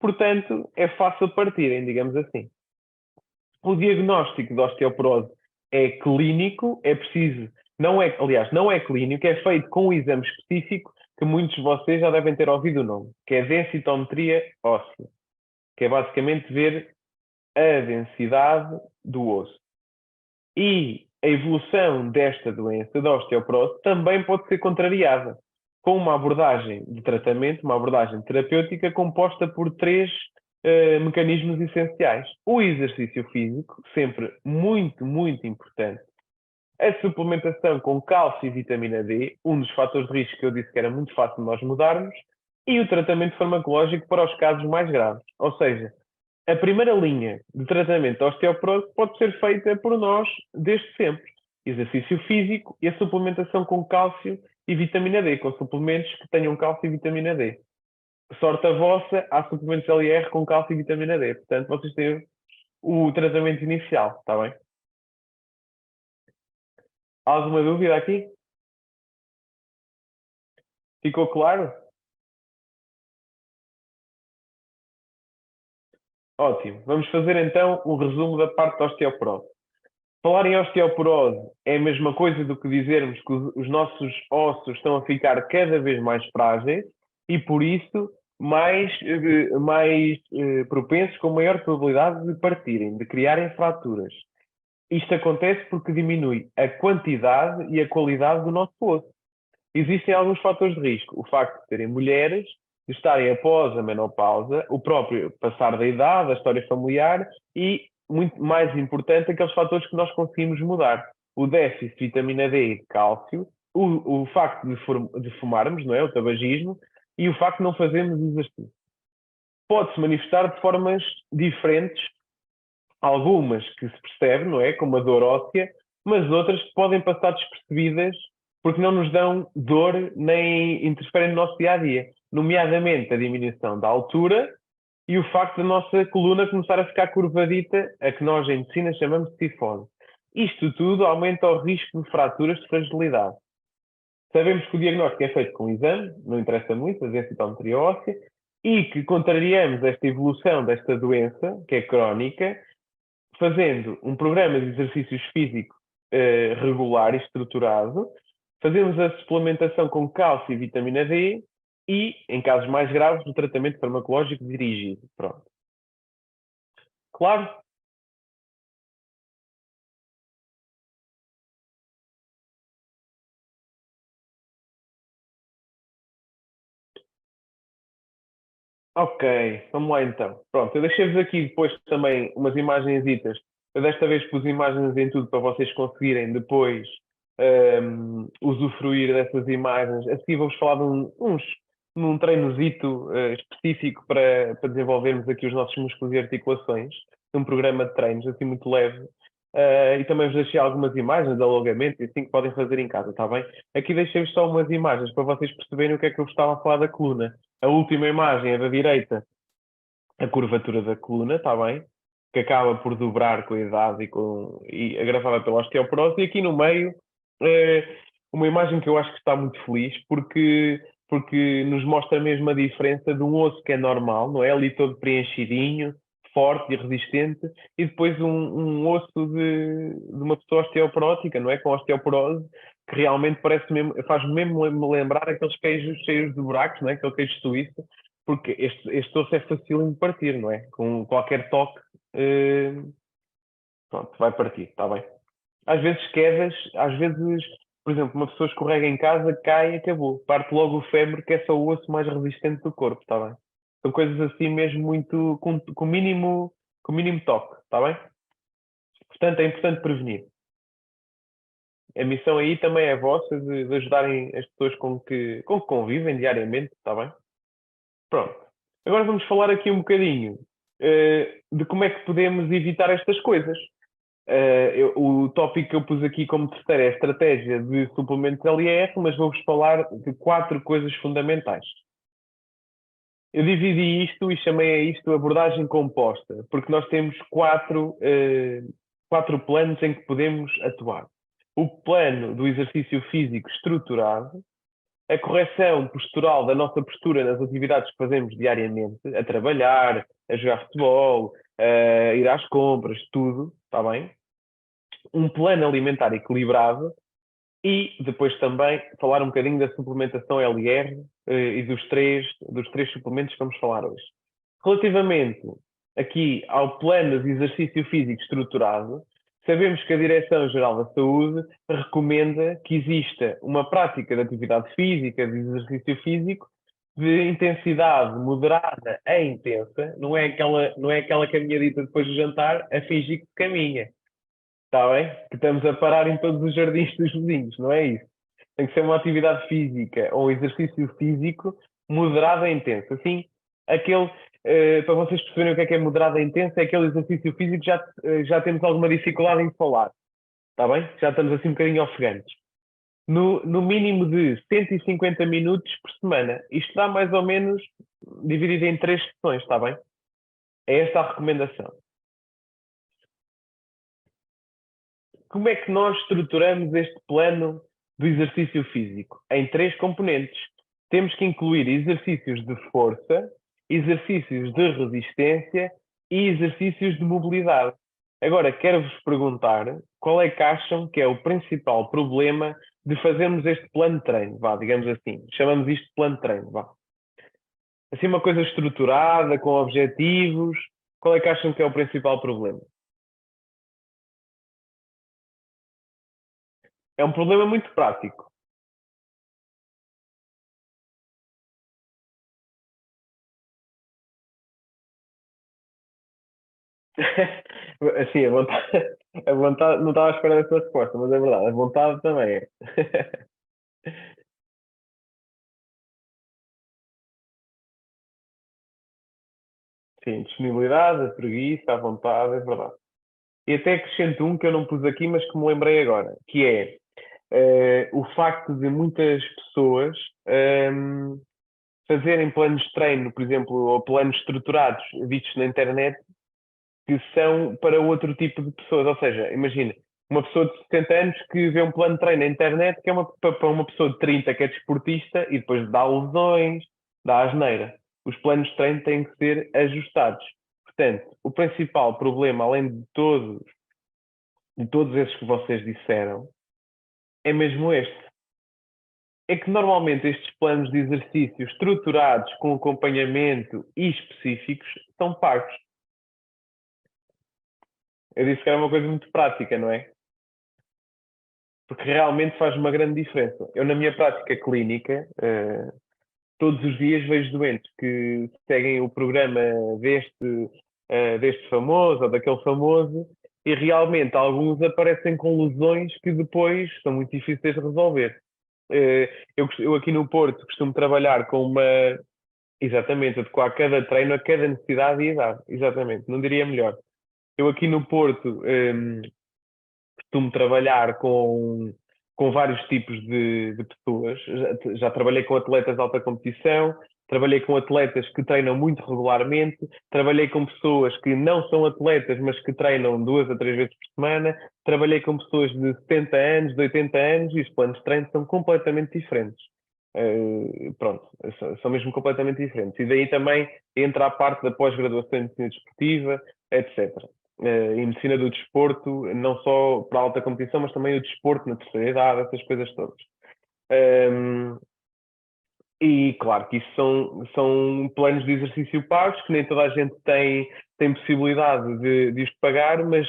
[SPEAKER 1] portanto, é fácil partirem, digamos assim. O diagnóstico de osteoporose é clínico, é preciso, não é, aliás, não é clínico, é feito com um exame específico que muitos de vocês já devem ter ouvido o nome, que é a densitometria óssea, que é basicamente ver a densidade do osso. E a evolução desta doença, da osteoporose, também pode ser contrariada com uma abordagem de tratamento, uma abordagem terapêutica composta por três mecanismos essenciais. O exercício físico, sempre muito, muito importante. A suplementação com cálcio e vitamina D, um dos fatores de risco que eu disse que era muito fácil de nós mudarmos, e o tratamento farmacológico para os casos mais graves. Ou seja, a primeira linha de tratamento da osteoporose pode ser feita por nós desde sempre. Exercício físico e a suplementação com cálcio e vitamina D, com suplementos que tenham cálcio e vitamina D. Sorte a vossa, há suplementos LR com cálcio e vitamina D. Portanto, vocês têm o tratamento inicial, está bem? Alguma dúvida aqui? Ficou claro? Ótimo. Vamos fazer então um resumo da parte da osteoporose. Falar em osteoporose é a mesma coisa do que dizermos que os nossos ossos estão a ficar cada vez mais frágeis e, por isso, mais propensos, com maior probabilidade de partirem, de criarem fraturas. Isto acontece porque diminui a quantidade e a qualidade do nosso osso. Existem alguns fatores de risco. O facto de serem mulheres, de estarem após a menopausa, o próprio passar da idade, a história familiar e, muito mais importante, aqueles fatores que nós conseguimos mudar. O déficit de vitamina D e de cálcio, o facto de fumarmos, não é? O tabagismo, e o facto de não fazermos exercício. Pode-se manifestar de formas diferentes, algumas que se percebe, não é? Como a dor óssea, mas outras que podem passar despercebidas porque não nos dão dor nem interferem no nosso dia a dia, nomeadamente a diminuição da altura e o facto da nossa coluna começar a ficar curvadita, a que nós em medicina chamamos de tifose. Isto tudo aumenta o risco de fraturas de fragilidade. Sabemos que o diagnóstico é feito com um exame, não interessa muito, a densitometria óssea, e que contrariamos esta evolução desta doença, que é crónica, fazendo um programa de exercícios físicos regular e estruturado, fazemos a suplementação com cálcio e vitamina D e, em casos mais graves, o tratamento farmacológico dirigido. Pronto. Claro? Ok, vamos lá então. Pronto, eu deixei-vos aqui depois também umas imagenzitas. Eu desta vez pus imagens em tudo para vocês conseguirem depois usufruir dessas imagens. A seguir vou-vos falar de num treinozito específico para desenvolvermos aqui os nossos músculos e articulações, num programa de treinos assim muito leve. E também vos deixei algumas imagens de alongamento e assim que podem fazer em casa, está bem? Aqui deixei-vos só umas imagens para vocês perceberem o que é que eu vos estava a falar da coluna. A última imagem é da direita, a curvatura da coluna, está bem? Que acaba por dobrar com a idade e agravada pela osteoporose. E aqui no meio, é uma imagem que eu acho que está muito feliz, porque nos mostra mesmo a diferença de um osso que é normal, não é? Ali todo preenchidinho, forte e resistente, e depois um osso de uma pessoa osteoporótica, não é? Com osteoporose, que realmente parece mesmo, faz mesmo me lembrar aqueles queijos cheios de buracos, não é? Aquele queijo suíço, porque este osso é fácil de partir, não é? Com qualquer toque, eh, pronto, vai partir, está bem? Às vezes quedas, às vezes, por exemplo, uma pessoa escorrega em casa, cai e acabou. Parte logo o fémur, que é só o osso mais resistente do corpo, está bem? São coisas assim mesmo muito, com mínimo toque, está bem? Portanto, é importante prevenir. A missão aí também é vossa de ajudarem as pessoas com que convivem diariamente, está bem? Pronto. Agora vamos falar aqui um bocadinho de como é que podemos evitar estas coisas. O tópico que eu pus aqui como terceiro é a estratégia de suplementos LIR, mas vou-vos falar de 4 coisas fundamentais. Eu dividi isto e chamei a isto abordagem composta, porque nós temos quatro planos em que podemos atuar. O plano do exercício físico estruturado, a correção postural da nossa postura nas atividades que fazemos diariamente, a trabalhar, a jogar futebol, a ir às compras, tudo, está bem? Um plano alimentar equilibrado e depois também falar um bocadinho da suplementação LR e dos três suplementos que vamos falar hoje. Relativamente aqui ao plano de exercício físico estruturado, sabemos que a Direção-Geral da Saúde recomenda que exista uma prática de atividade física, de exercício físico, de intensidade moderada a intensa, não é aquela caminhadita depois do jantar a fingir que caminha. Está bem? Que estamos a parar em todos os jardins dos vizinhos, não é isso? Tem que ser uma atividade física ou um exercício físico moderado e intenso. Assim, aquele, para vocês perceberem o que é moderado e intenso, é aquele exercício físico que já temos alguma dificuldade em falar. Está bem? Já estamos assim um bocadinho ofegantes. No mínimo de 150 minutos por semana. Isto dá mais ou menos dividido em 3 sessões, está bem? É esta a recomendação. Como é que nós estruturamos este plano do exercício físico? Em 3 componentes. Temos que incluir exercícios de força, exercícios de resistência e exercícios de mobilidade. Agora, quero-vos perguntar qual é que acham que é o principal problema de fazermos este plano de treino, vá, digamos assim. Chamamos isto de plano de treino, vá. Assim, uma coisa estruturada, com objetivos. Qual é que acham que é o principal problema? É um problema muito prático. Assim, a vontade não estava à espera dessa resposta, mas é verdade, a vontade também é. Sim, disponibilidade, a preguiça, a vontade, é verdade. E até acrescento um que eu não pus aqui, mas que me lembrei agora, que é o facto de muitas pessoas ehm, fazerem planos de treino, por exemplo, ou planos estruturados vistos na internet, que são para outro tipo de pessoas. Ou seja, imagina, uma pessoa de 70 anos que vê um plano de treino na internet que é para uma pessoa de 30 que é desportista e depois dá lesões, dá asneira. Os planos de treino têm que ser ajustados. Portanto, o principal problema, além de todos esses que vocês disseram, é mesmo este. É que normalmente estes planos de exercício estruturados com acompanhamento e específicos são pagos. Eu disse que era uma coisa muito prática, não é? Porque realmente faz uma grande diferença. Eu, na minha prática clínica, todos os dias vejo doentes que seguem o programa deste famoso ou daquele famoso e realmente alguns aparecem com lesões que depois são muito difíceis de resolver. Eu aqui no Porto costumo trabalhar com uma. Exatamente, adequar cada treino a cada necessidade e idade. Exatamente, não diria melhor. Eu aqui no Porto costumo trabalhar com vários tipos de pessoas. Já trabalhei com atletas de alta competição, trabalhei com atletas que treinam muito regularmente, trabalhei com pessoas que não são atletas, mas que treinam 2 a 3 vezes por semana, trabalhei com pessoas de 70 anos, de 80 anos, e os planos de treino são completamente diferentes. Pronto, são mesmo completamente diferentes. E daí também entra a parte da pós-graduação em medicina desportiva, etc. E medicina do desporto, não só para a alta competição, mas também o desporto na terceira idade, essas coisas todas. E claro que isso são planos de exercício pagos, que nem toda a gente tem possibilidade de os pagar, mas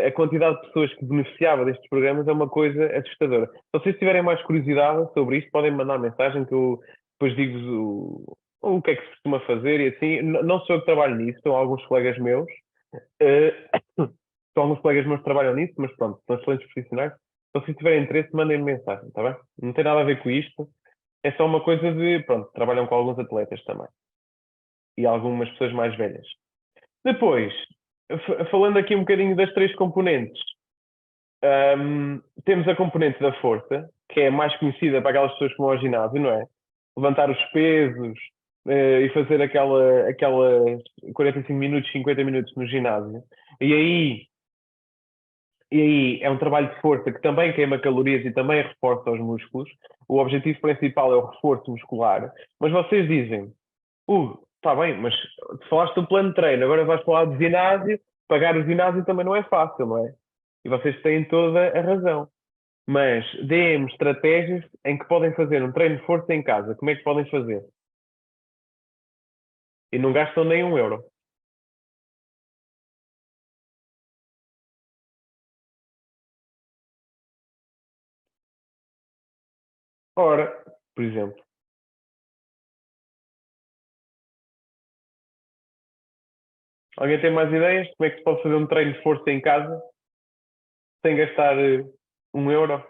[SPEAKER 1] a quantidade de pessoas que beneficiava destes programas é uma coisa assustadora. Se vocês tiverem mais curiosidade sobre isto, podem mandar mensagem que eu depois digo-vos o que é que se costuma fazer e assim. Não sou eu que trabalho nisso, são alguns colegas meus. Eh, São alguns colegas meus que trabalham nisso, mas pronto, são excelentes profissionais. Então, se tiverem interesse, mandem-me mensagem, está bem? Não tem nada a ver com isto. É só uma coisa de, pronto, trabalham com alguns atletas também. E algumas pessoas mais velhas. Depois, falando aqui um bocadinho das três componentes, temos a componente da força, que é mais conhecida para aquelas pessoas que vão ao ginásio, não é? Levantar os pesos, e fazer aquelas 45 minutos, 50 minutos no ginásio. E aí, e aí é um trabalho de força que também queima calorias e também reforça os músculos. O objetivo principal é o reforço muscular. Mas vocês dizem, está bem, mas falaste do plano de treino, agora vais falar de ginásio. Pagar o ginásio também não é fácil, não é? E vocês têm toda a razão. Mas deem-me estratégias em que podem fazer um treino de força em casa. Como é que podem fazer? E não gastam nem um euro. Ora, por exemplo, alguém tem mais ideias? Como é que se pode fazer um treino de força em casa sem gastar um euro?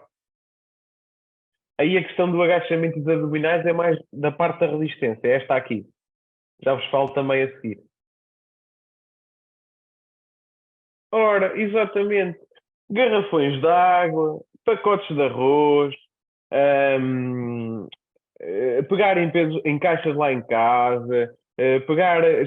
[SPEAKER 1] Aí a questão do agachamento dos abdominais é mais da parte da resistência. É esta aqui. Já vos falo também a seguir. Ora, exatamente. Garrafões de água, pacotes de arroz, ahm, pegar em, pesos, em caixas lá em casa,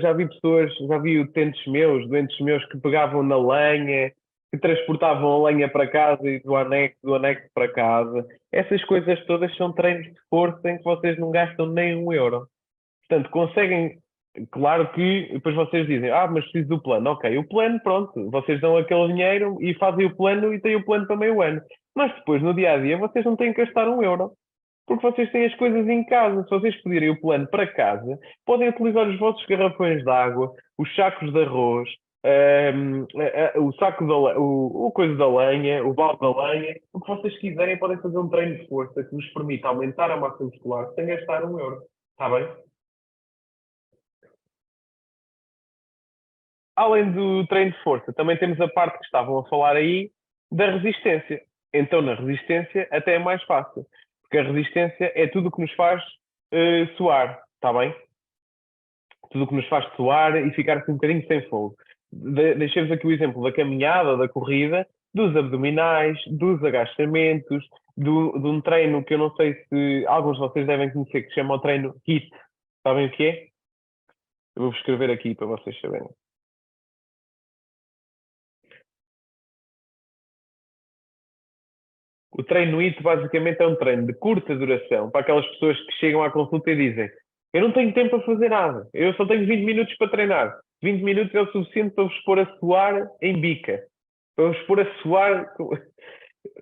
[SPEAKER 1] já vi pessoas, já vi utentes meus, doentes meus que pegavam na lenha, que transportavam a lenha para casa e do anexo para casa. Essas coisas todas são treinos de força em que vocês não gastam nem um euro. Portanto, conseguem. Claro que depois vocês dizem, mas preciso do plano. Ok, o plano, pronto, vocês dão aquele dinheiro e fazem o plano e têm o plano para meio ano. Mas depois, no dia a dia, vocês não têm que gastar um euro. Porque vocês têm as coisas em casa. Se vocês pedirem o plano para casa, podem utilizar os vossos garrafões de água, os sacos de arroz, o saco o coisa da lenha, o balde da lenha. O que vocês quiserem, podem fazer um treino de força que vos permita aumentar a massa muscular sem gastar um euro. Está bem? Além do treino de força, também temos a parte que estavam a falar aí da resistência. Então, na resistência, até é mais fácil, porque a resistência é tudo o que nos faz suar, está bem? Tudo o que nos faz suar e ficar assim um bocadinho sem fogo. Deixemos aqui o exemplo da caminhada, da corrida, dos abdominais, dos agachamentos, de um treino que eu não sei se alguns de vocês devem conhecer, que se chama o treino HIIT. Sabem o que é? Eu vou escrever aqui para vocês saberem. O treino HIIT basicamente é um treino de curta duração para aquelas pessoas que chegam à consulta e dizem: Eu não tenho tempo para fazer nada, eu só tenho 20 minutos para treinar. 20 minutos é o suficiente para vos pôr a suar em bica, para vos pôr a suar.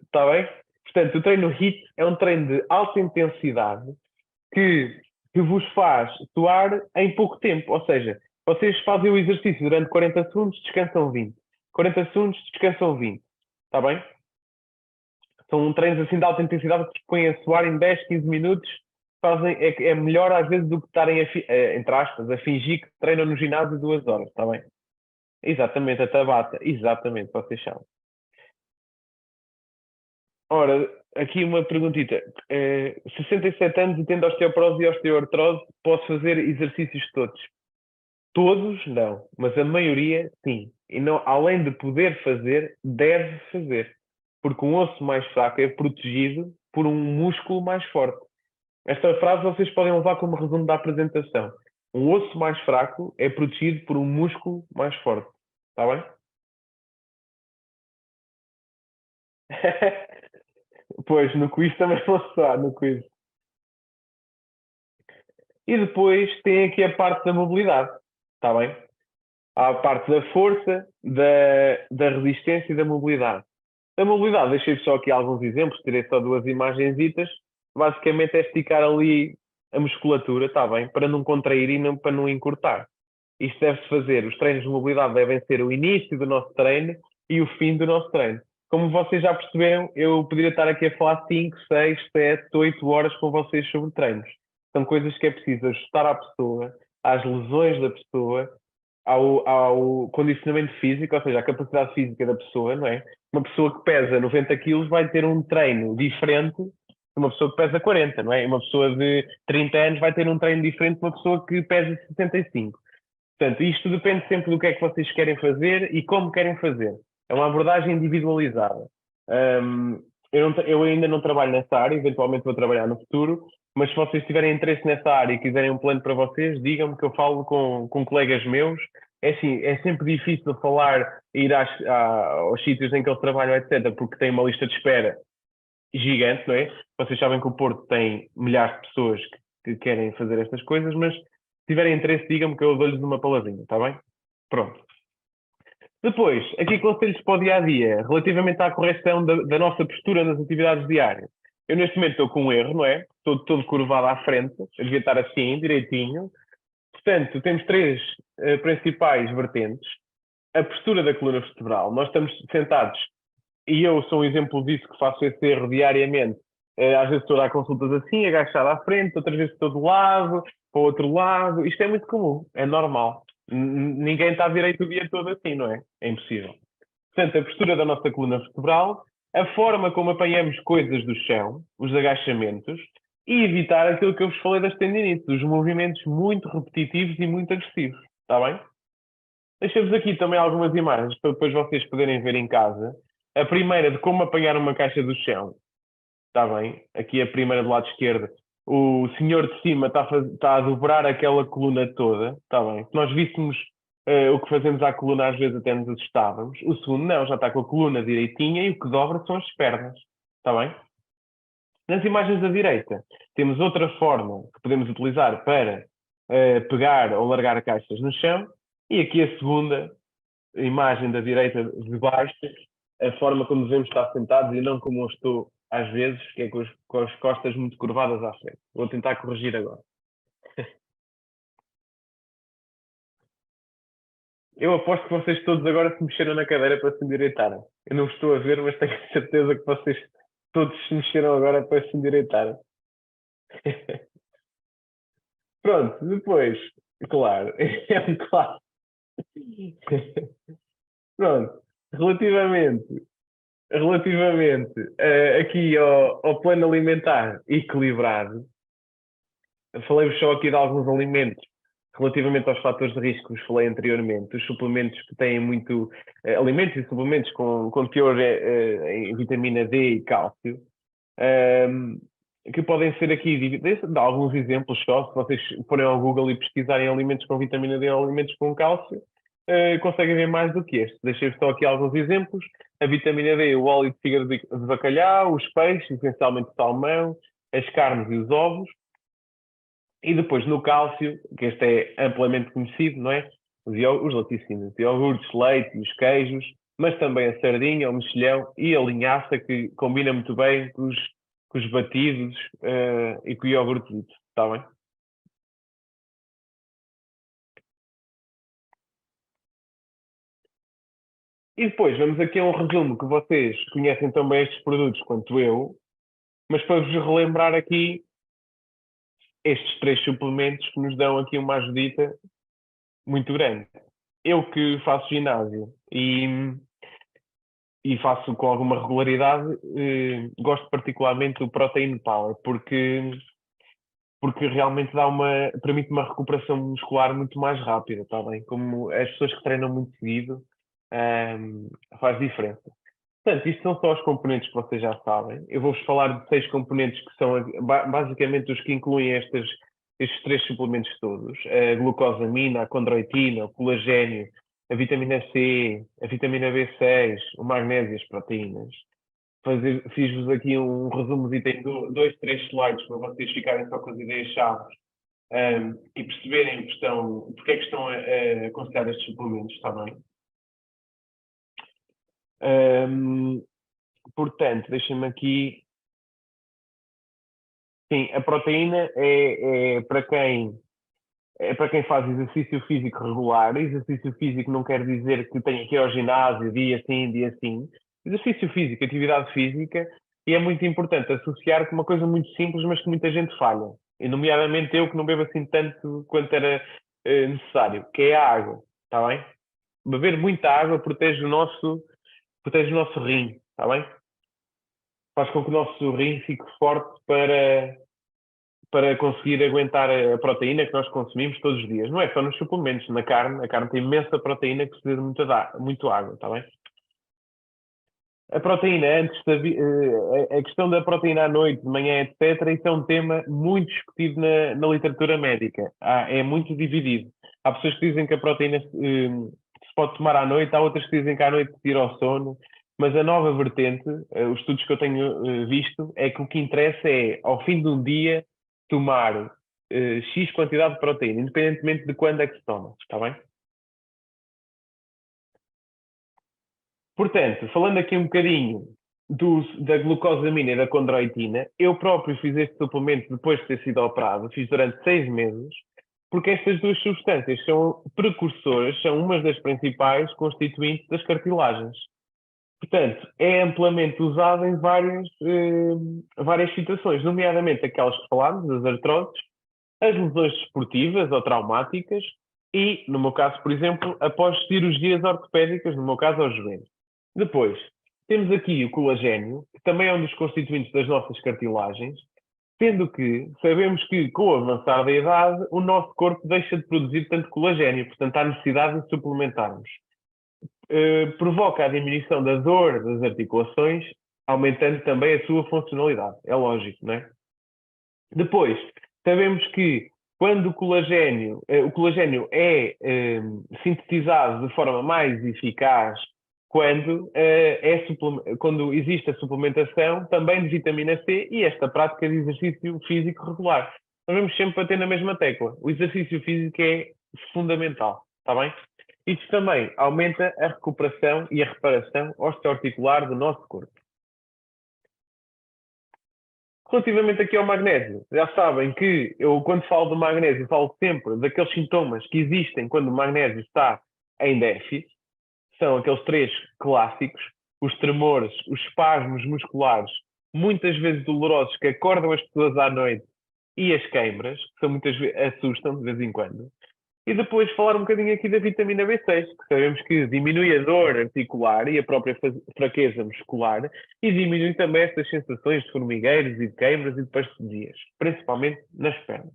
[SPEAKER 1] Está bem? Portanto, o treino HIIT é um treino de alta intensidade que, que vos faz suar em pouco tempo. Ou seja, vocês fazem o exercício durante 40 segundos, descansam 20. 40 segundos, descansam 20. Está bem? São treinos assim de alta intensidade que se põem a suar em 10, 15 minutos. É melhor às vezes do que estarem, entre aspas, a fingir que treinam no ginásio 2 horas, está bem? Exatamente, a Tabata. Exatamente, vocês sabem. Ora, aqui uma perguntita. 67 anos e tendo osteoporose e osteoartrose, posso fazer exercícios todos? Todos, não. Mas a maioria, sim. E não, além de poder fazer, deve fazer. Porque um osso mais fraco é protegido por um músculo mais forte. Esta frase vocês podem levar como resumo da apresentação. Um osso mais fraco é protegido por um músculo mais forte. Está bem? Pois, no quiz também vou soar, no quiz. E depois tem aqui a parte da mobilidade. Está bem? Há a parte da força, da resistência e da mobilidade. A mobilidade, deixei só aqui alguns exemplos, tirei só duas imagenzitas. Basicamente é esticar ali a musculatura, está bem? Para não contrair e para não encurtar. Isto deve-se fazer, os treinos de mobilidade devem ser o início do nosso treino e o fim do nosso treino. Como vocês já perceberam, eu poderia estar aqui a falar 5, 6, 7, 8 horas com vocês sobre treinos. São coisas que é preciso ajustar à pessoa, às lesões da pessoa, ao condicionamento físico, ou seja, à capacidade física da pessoa, não é? Uma pessoa que pesa 90 quilos vai ter um treino diferente de uma pessoa que pesa 40, não é? E uma pessoa de 30 anos vai ter um treino diferente de uma pessoa que pesa 65. Portanto, isto depende sempre do que é que vocês querem fazer e como querem fazer. É uma abordagem individualizada. Um, eu ainda não trabalho nessa área, eventualmente vou trabalhar no futuro, mas se vocês tiverem interesse nessa área e quiserem um plano para vocês, digam-me que eu falo com colegas meus. É assim, é sempre difícil falar, ir aos sítios em que eles trabalham, etc., porque tem uma lista de espera gigante, não é? Vocês sabem que o Porto tem milhares de pessoas que querem fazer estas coisas, mas se tiverem interesse, digam-me que eu dou-lhes uma palavrinha, está bem? Pronto. Depois, aqui conselhos para o dia a dia, relativamente à correção da nossa postura nas atividades diárias. Eu neste momento estou com um erro, não é? Estou todo curvado à frente, eu devia estar assim, direitinho. Portanto, temos três principais vertentes. A postura da coluna vertebral. Nós estamos sentados e eu sou um exemplo disso que faço esse erro diariamente. Às vezes estou a dar consultas assim, agachado à frente, outras vezes estou de lado, para o outro lado. Isto é muito comum, é normal. Ninguém está direito o dia todo assim, não é? É impossível. Portanto, a postura da nossa coluna vertebral, a forma como apanhamos coisas do chão, os agachamentos, e evitar aquilo que eu vos falei das tendinites, os movimentos muito repetitivos e muito agressivos. Está bem? Deixo-vos aqui também algumas imagens para depois vocês poderem ver em casa. A primeira de como apanhar uma caixa do chão. Está bem? Aqui a primeira do lado esquerdo. O senhor de cima está a dobrar aquela coluna toda. Está bem? Se nós víssemos o que fazemos à coluna, às vezes até nos assustávamos. O segundo não, já está com a coluna direitinha e o que dobra são as pernas. Está bem? Nas imagens da direita, temos outra forma que podemos utilizar para pegar ou largar caixas no chão. E aqui a segunda imagem da direita de baixo, a forma como devemos estar sentados e não como eu estou às vezes, que é com as costas muito curvadas à frente. Vou tentar corrigir agora. Eu aposto que vocês todos agora se mexeram na cadeira para se endireitarem. Eu não estou a ver, mas tenho certeza que vocês todos se mexeram agora para se endireitarem. Pronto, depois, claro, é um claro. Pronto, relativamente aqui ao plano alimentar equilibrado, falei-vos só aqui de alguns alimentos relativamente aos fatores de risco que vos falei anteriormente. Os suplementos que têm muito, alimentos e suplementos com teor em vitamina D e cálcio, ehm, que podem ser aqui, de alguns exemplos só, se vocês forem ao Google e pesquisarem alimentos com vitamina D ou alimentos com cálcio, conseguem ver mais do que este. Deixei-vos só aqui alguns exemplos. A vitamina D, o óleo de fígado de bacalhau, os peixes, essencialmente o salmão, as carnes e os ovos. E depois no cálcio, que este é amplamente conhecido, não é? Os laticínios, os iogurtes, leite, os queijos, mas também a sardinha, o mexilhão e a linhaça, que combina muito bem com os batidos e com o iogurte, está bem? E depois vamos aqui a um resumo que vocês conhecem também estes produtos quanto eu, mas para vos relembrar aqui estes três suplementos que nos dão aqui uma ajudita muito grande. Eu que faço ginásio e faço com alguma regularidade, gosto particularmente do Protein Power, porque realmente permite uma recuperação muscular muito mais rápida, está bem? Como as pessoas que treinam muito seguido, faz diferença. Portanto, isto são só os componentes que vocês já sabem. Eu vou-vos falar de 6 componentes que são basicamente os que incluem estes três suplementos todos: a glucosamina, a condroitina, o colagênio, a vitamina C, a vitamina B6, o magnésio e as proteínas. Fiz-vos aqui um resumo e tenho dois, três slides para vocês ficarem só com as ideias-chave e perceberem porque é que estão a considerar estes suplementos, está bem? Portanto, deixem-me aqui. Sim, a proteína é para quem faz exercício físico regular. Exercício físico não quer dizer que tenha que ir ao ginásio dia sim, dia sim. Exercício físico, atividade física, e é muito importante associar com uma coisa muito simples, mas que muita gente falha. E, nomeadamente eu que não bebo assim tanto quanto era necessário, que é a água, está bem? Beber muita água protege o nosso rim, está bem? Faz com que o nosso rim fique forte para conseguir aguentar a proteína que nós consumimos todos os dias. Não é só nos suplementos, na carne. A carne tem imensa proteína que precisa de muito água, está bem? A proteína, a questão da proteína à noite, de manhã, etc., isso é um tema muito discutido na literatura médica. É muito dividido. Há pessoas que dizem que a proteína se pode tomar à noite, há outras que dizem que à noite tira ao sono, mas a nova vertente, os estudos que eu tenho visto, é que o que interessa é, ao fim de um dia, tomar X quantidade de proteína, independentemente de quando é que se toma, está bem? Portanto, falando aqui um bocadinho da glucosamina e da condroitina, eu próprio fiz este suplemento depois de ter sido operado, fiz durante 6 meses, porque estas duas substâncias são precursoras, são umas das principais constituintes das cartilagens. Portanto, é amplamente usado em várias situações, nomeadamente aquelas que falámos, as artroses, as lesões desportivas ou traumáticas e, no meu caso, por exemplo, após cirurgias ortopédicas, no meu caso, aos joelhos. Depois, temos aqui o colagênio, que também é um dos constituintes das nossas cartilagens, sendo que sabemos que, com o avançar da idade, o nosso corpo deixa de produzir tanto colagênio, portanto, há necessidade de suplementarmos. Provoca a diminuição da dor das articulações, aumentando também a sua funcionalidade. É lógico, não é? Depois, sabemos que quando o colagênio é sintetizado de forma mais eficaz quando existe a suplementação também de vitamina C e esta prática de exercício físico regular. Nós vamos sempre bater na mesma tecla. O exercício físico é fundamental, está bem? Isto também aumenta a recuperação e a reparação osteoarticular do nosso corpo. Relativamente aqui ao magnésio, já sabem que eu, quando falo de magnésio, falo sempre daqueles sintomas que existem quando o magnésio está em déficit. São aqueles três clássicos: os tremores, os espasmos musculares, muitas vezes dolorosos, que acordam as pessoas à noite, e as queimbras, que são muitas vezes, assustam de vez em quando. E depois falar um bocadinho aqui da vitamina B6, que sabemos que diminui a dor articular e a própria fraqueza muscular e diminui também estas sensações de formigueiros e de queimbras e de parcedias, principalmente nas pernas.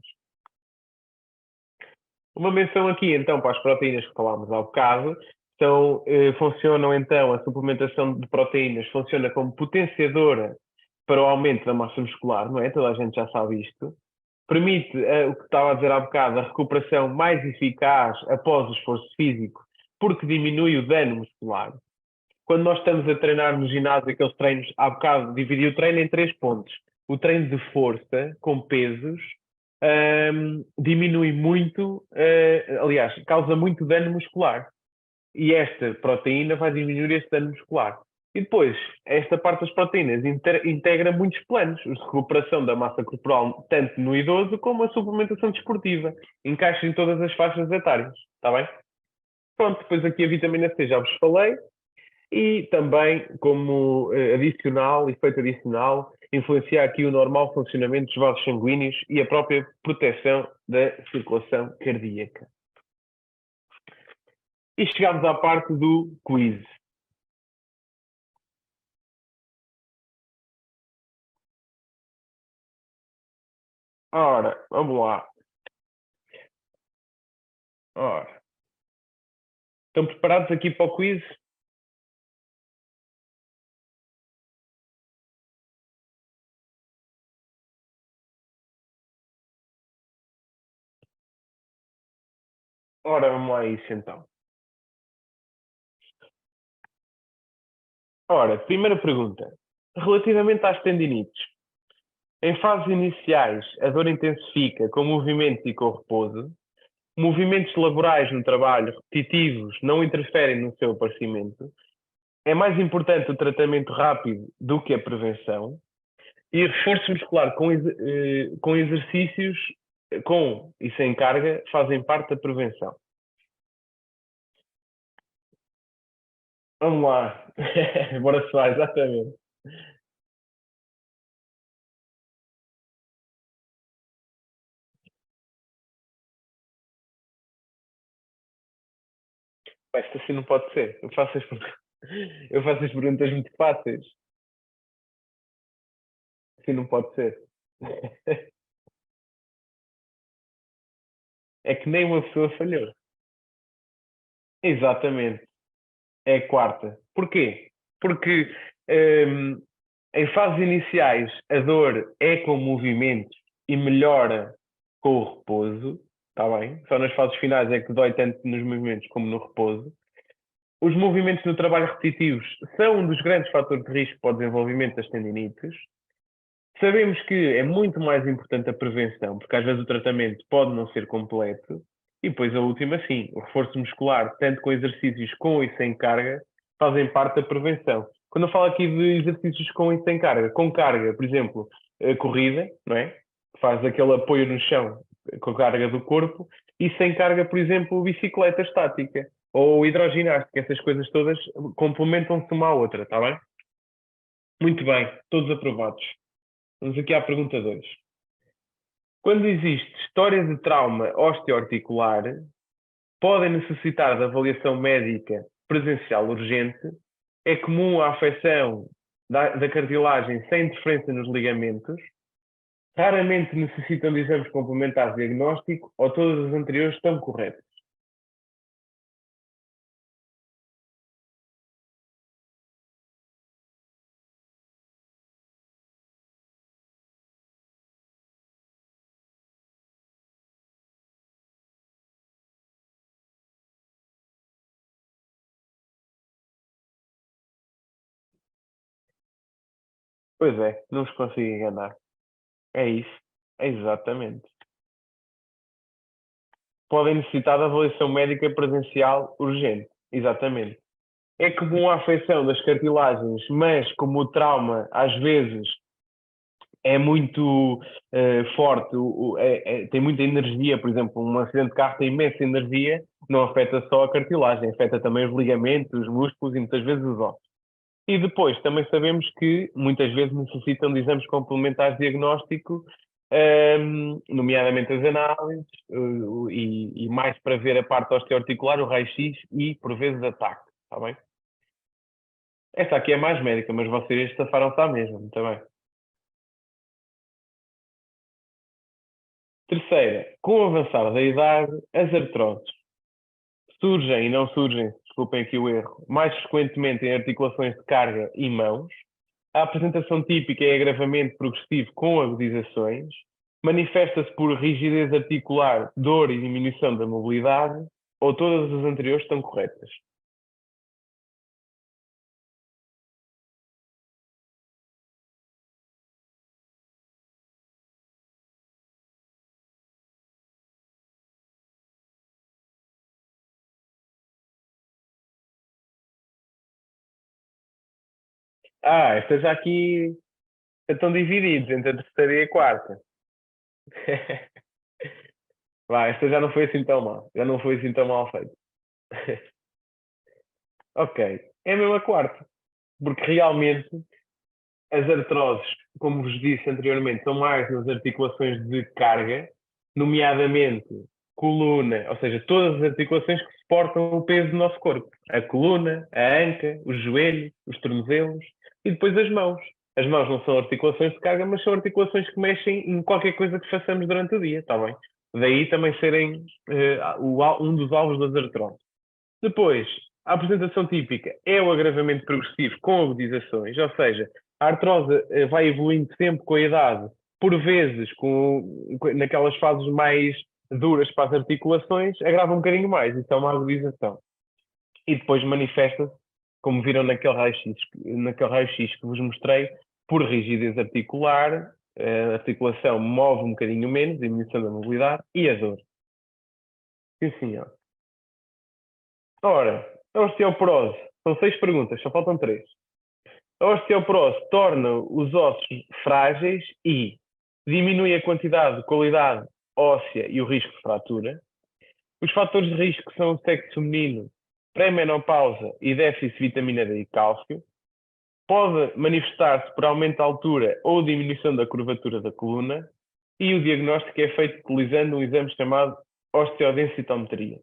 [SPEAKER 1] Uma menção aqui então para as proteínas que falámos há bocado. Então, funcionam então, a suplementação de proteínas funciona como potenciadora para o aumento da massa muscular, não é? Toda a gente já sabe isto. Permite, o que estava a dizer há bocado, a recuperação mais eficaz após o esforço físico, porque diminui o dano muscular. Quando nós estamos a treinar no ginásio, aqueles treinos, há bocado, dividi o treino em 3 pontos. O treino de força, com pesos, diminui muito, aliás, causa muito dano muscular. E esta proteína vai diminuir esse dano muscular. E depois, esta parte das proteínas integra muitos planos, os de recuperação da massa corporal, tanto no idoso como a suplementação desportiva. Encaixa em todas as faixas etárias, está bem? Pronto, depois aqui a vitamina C já vos falei. E também, como adicional, efeito adicional, influenciar aqui o normal funcionamento dos vasos sanguíneos e a própria proteção da circulação cardíaca. E chegamos à parte do quiz. Ora, vamos lá. Ora, estão preparados aqui para o quiz? Ora, vamos lá a isso então. Ora, primeira pergunta. Relativamente às tendinites, em fases iniciais, a dor intensifica com movimentos e com repouso. Movimentos laborais no trabalho repetitivos não interferem no seu aparecimento. É mais importante o tratamento rápido do que a prevenção. E reforço muscular com exercícios com e sem carga fazem parte da prevenção. Vamos lá. Bora se vai, exatamente. Isto assim não pode ser. Eu faço as perguntas muito fáceis. Assim não pode ser. É que nem uma pessoa falhou. Exatamente. É a quarta. Porquê? Porque hum, em fases iniciais a dor é com movimentos e melhora com o repouso, está bem? Só nas fases finais é que dói tanto nos movimentos como no repouso. Os movimentos no trabalho repetitivos são um dos grandes fatores de risco para o desenvolvimento das tendinites. Sabemos que é muito mais importante a prevenção, porque às vezes o tratamento pode não ser completo. E depois a última, sim, o reforço muscular, tanto com exercícios com e sem carga, fazem parte da prevenção. Quando eu falo aqui de exercícios com e sem carga, com carga, por exemplo, a corrida, não é? Faz aquele apoio no chão com a carga do corpo, e sem carga, por exemplo, bicicleta estática ou hidroginástica, essas coisas todas complementam-se uma à outra, está bem? Muito bem, todos aprovados. Vamos aqui à pergunta 2. Quando existe história de trauma osteoarticular, podem necessitar de avaliação médica presencial urgente. É comum a afecção da cartilagem sem interferência nos ligamentos. Raramente necessitam de exames complementares de diagnóstico ou todas as anteriores estão corretas. Pois é, não os consigo enganar. É isso. Exatamente. Podem necessitar de avaliação médica presencial urgente. Exatamente. É comum a afecção das cartilagens, mas como o trauma às vezes é muito forte, tem muita energia, por exemplo, um acidente de carro tem imensa energia, não afeta só a cartilagem, afeta também os ligamentos, os músculos e muitas vezes os ossos. E depois também sabemos que muitas vezes necessitam de exames complementares de diagnóstico, nomeadamente as análises, e mais para ver a parte osteoarticular, o raio-x e por vezes ataque, está bem? Esta aqui é mais médica, mas vocês safaram-se à mesma, muito bem. Terceira, com o avançar da idade, as artroses surgem e não surgem, desculpem aqui o erro, mais frequentemente em articulações de carga e mãos. A apresentação típica é agravamento progressivo com agudizações. Manifesta-se por rigidez articular, dor e diminuição da mobilidade, ou todas as anteriores estão corretas. Esta já aqui estão divididos entre a terceira e a quarta. Esta já não foi assim tão mal. Já não foi assim tão mal feito. Ok. É mesmo a quarta. Porque realmente as artroses, como vos disse anteriormente, são mais nas articulações de carga, nomeadamente coluna, ou seja, todas as articulações que suportam o peso do nosso corpo. A coluna, a anca, os joelhos, os tornozelos e depois as mãos. As mãos não são articulações de carga, mas são articulações que mexem em qualquer coisa que façamos durante o dia, está bem? Daí também serem um dos alvos das artroses. Depois, a apresentação típica é o agravamento progressivo com agudizações, ou seja, a artrose vai evoluindo sempre com a idade, por vezes, naquelas fases mais duras para as articulações, agrava um bocadinho mais, isso é uma agudização. E depois manifesta-se, como viram naquele raio-x que vos mostrei, por rigidez articular, a articulação move um bocadinho menos, diminuição da mobilidade e a dor. Sim, senhor. Ora, a osteoporose. São 6 perguntas, só faltam 3. A osteoporose torna os ossos frágeis e diminui a quantidade de qualidade óssea e o risco de fratura. Os fatores de risco são o sexo feminino, pré-menopausa e déficit de vitamina D e cálcio. Pode manifestar-se por aumento da altura ou diminuição da curvatura da coluna. E o diagnóstico é feito utilizando um exame chamado osteodensitometria.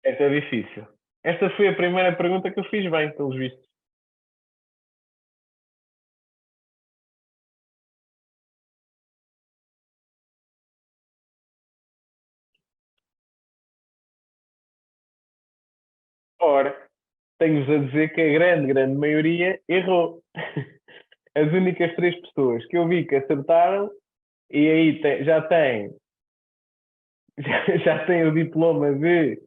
[SPEAKER 1] Esta é difícil. Esta foi a primeira pergunta que eu fiz bem, pelos vistos. Ora, tenho-vos a dizer que a grande maioria errou. As únicas três pessoas que eu vi que acertaram, e aí já têm já têm o diploma de,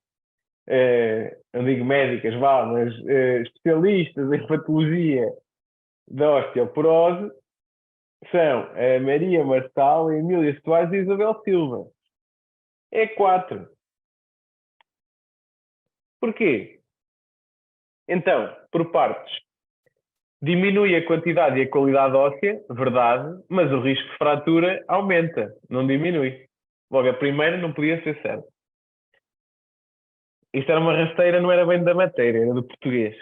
[SPEAKER 1] não digo médicas, vá, mas especialistas em patologia da osteoporose, são a Maria Marçal, a Emília Soares e a Isabel Silva. É quatro. Porquê? Então, por partes. Diminui a quantidade e a qualidade óssea, verdade, mas o risco de fratura aumenta, não diminui. Logo, a primeira não podia ser certa. Isto era uma rasteira, não era bem da matéria, era do português.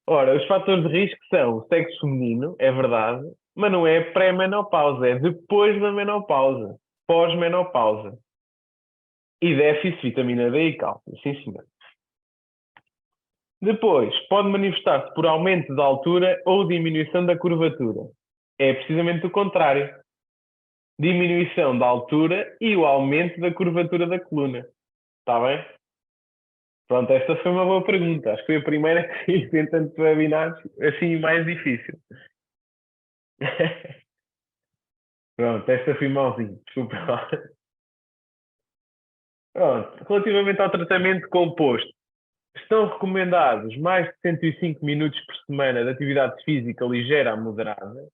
[SPEAKER 1] Ora, os fatores de risco são o sexo feminino, é verdade, mas não é pré-menopausa, é depois da menopausa, pós-menopausa. E déficit de vitamina D e cálcio, sim senhor. Depois, pode manifestar-se por aumento da altura ou diminuição da curvatura. É precisamente o contrário. Diminuição da altura e o aumento da curvatura da coluna. Está bem? Pronto, esta foi uma boa pergunta. Acho que foi a primeira que fiz em tantos webinars, assim mais difícil. Pronto, esta foi malzinho. Desculpa lá. Pronto, relativamente ao tratamento composto, estão recomendados mais de 105 minutos por semana de atividade física ligeira a moderada.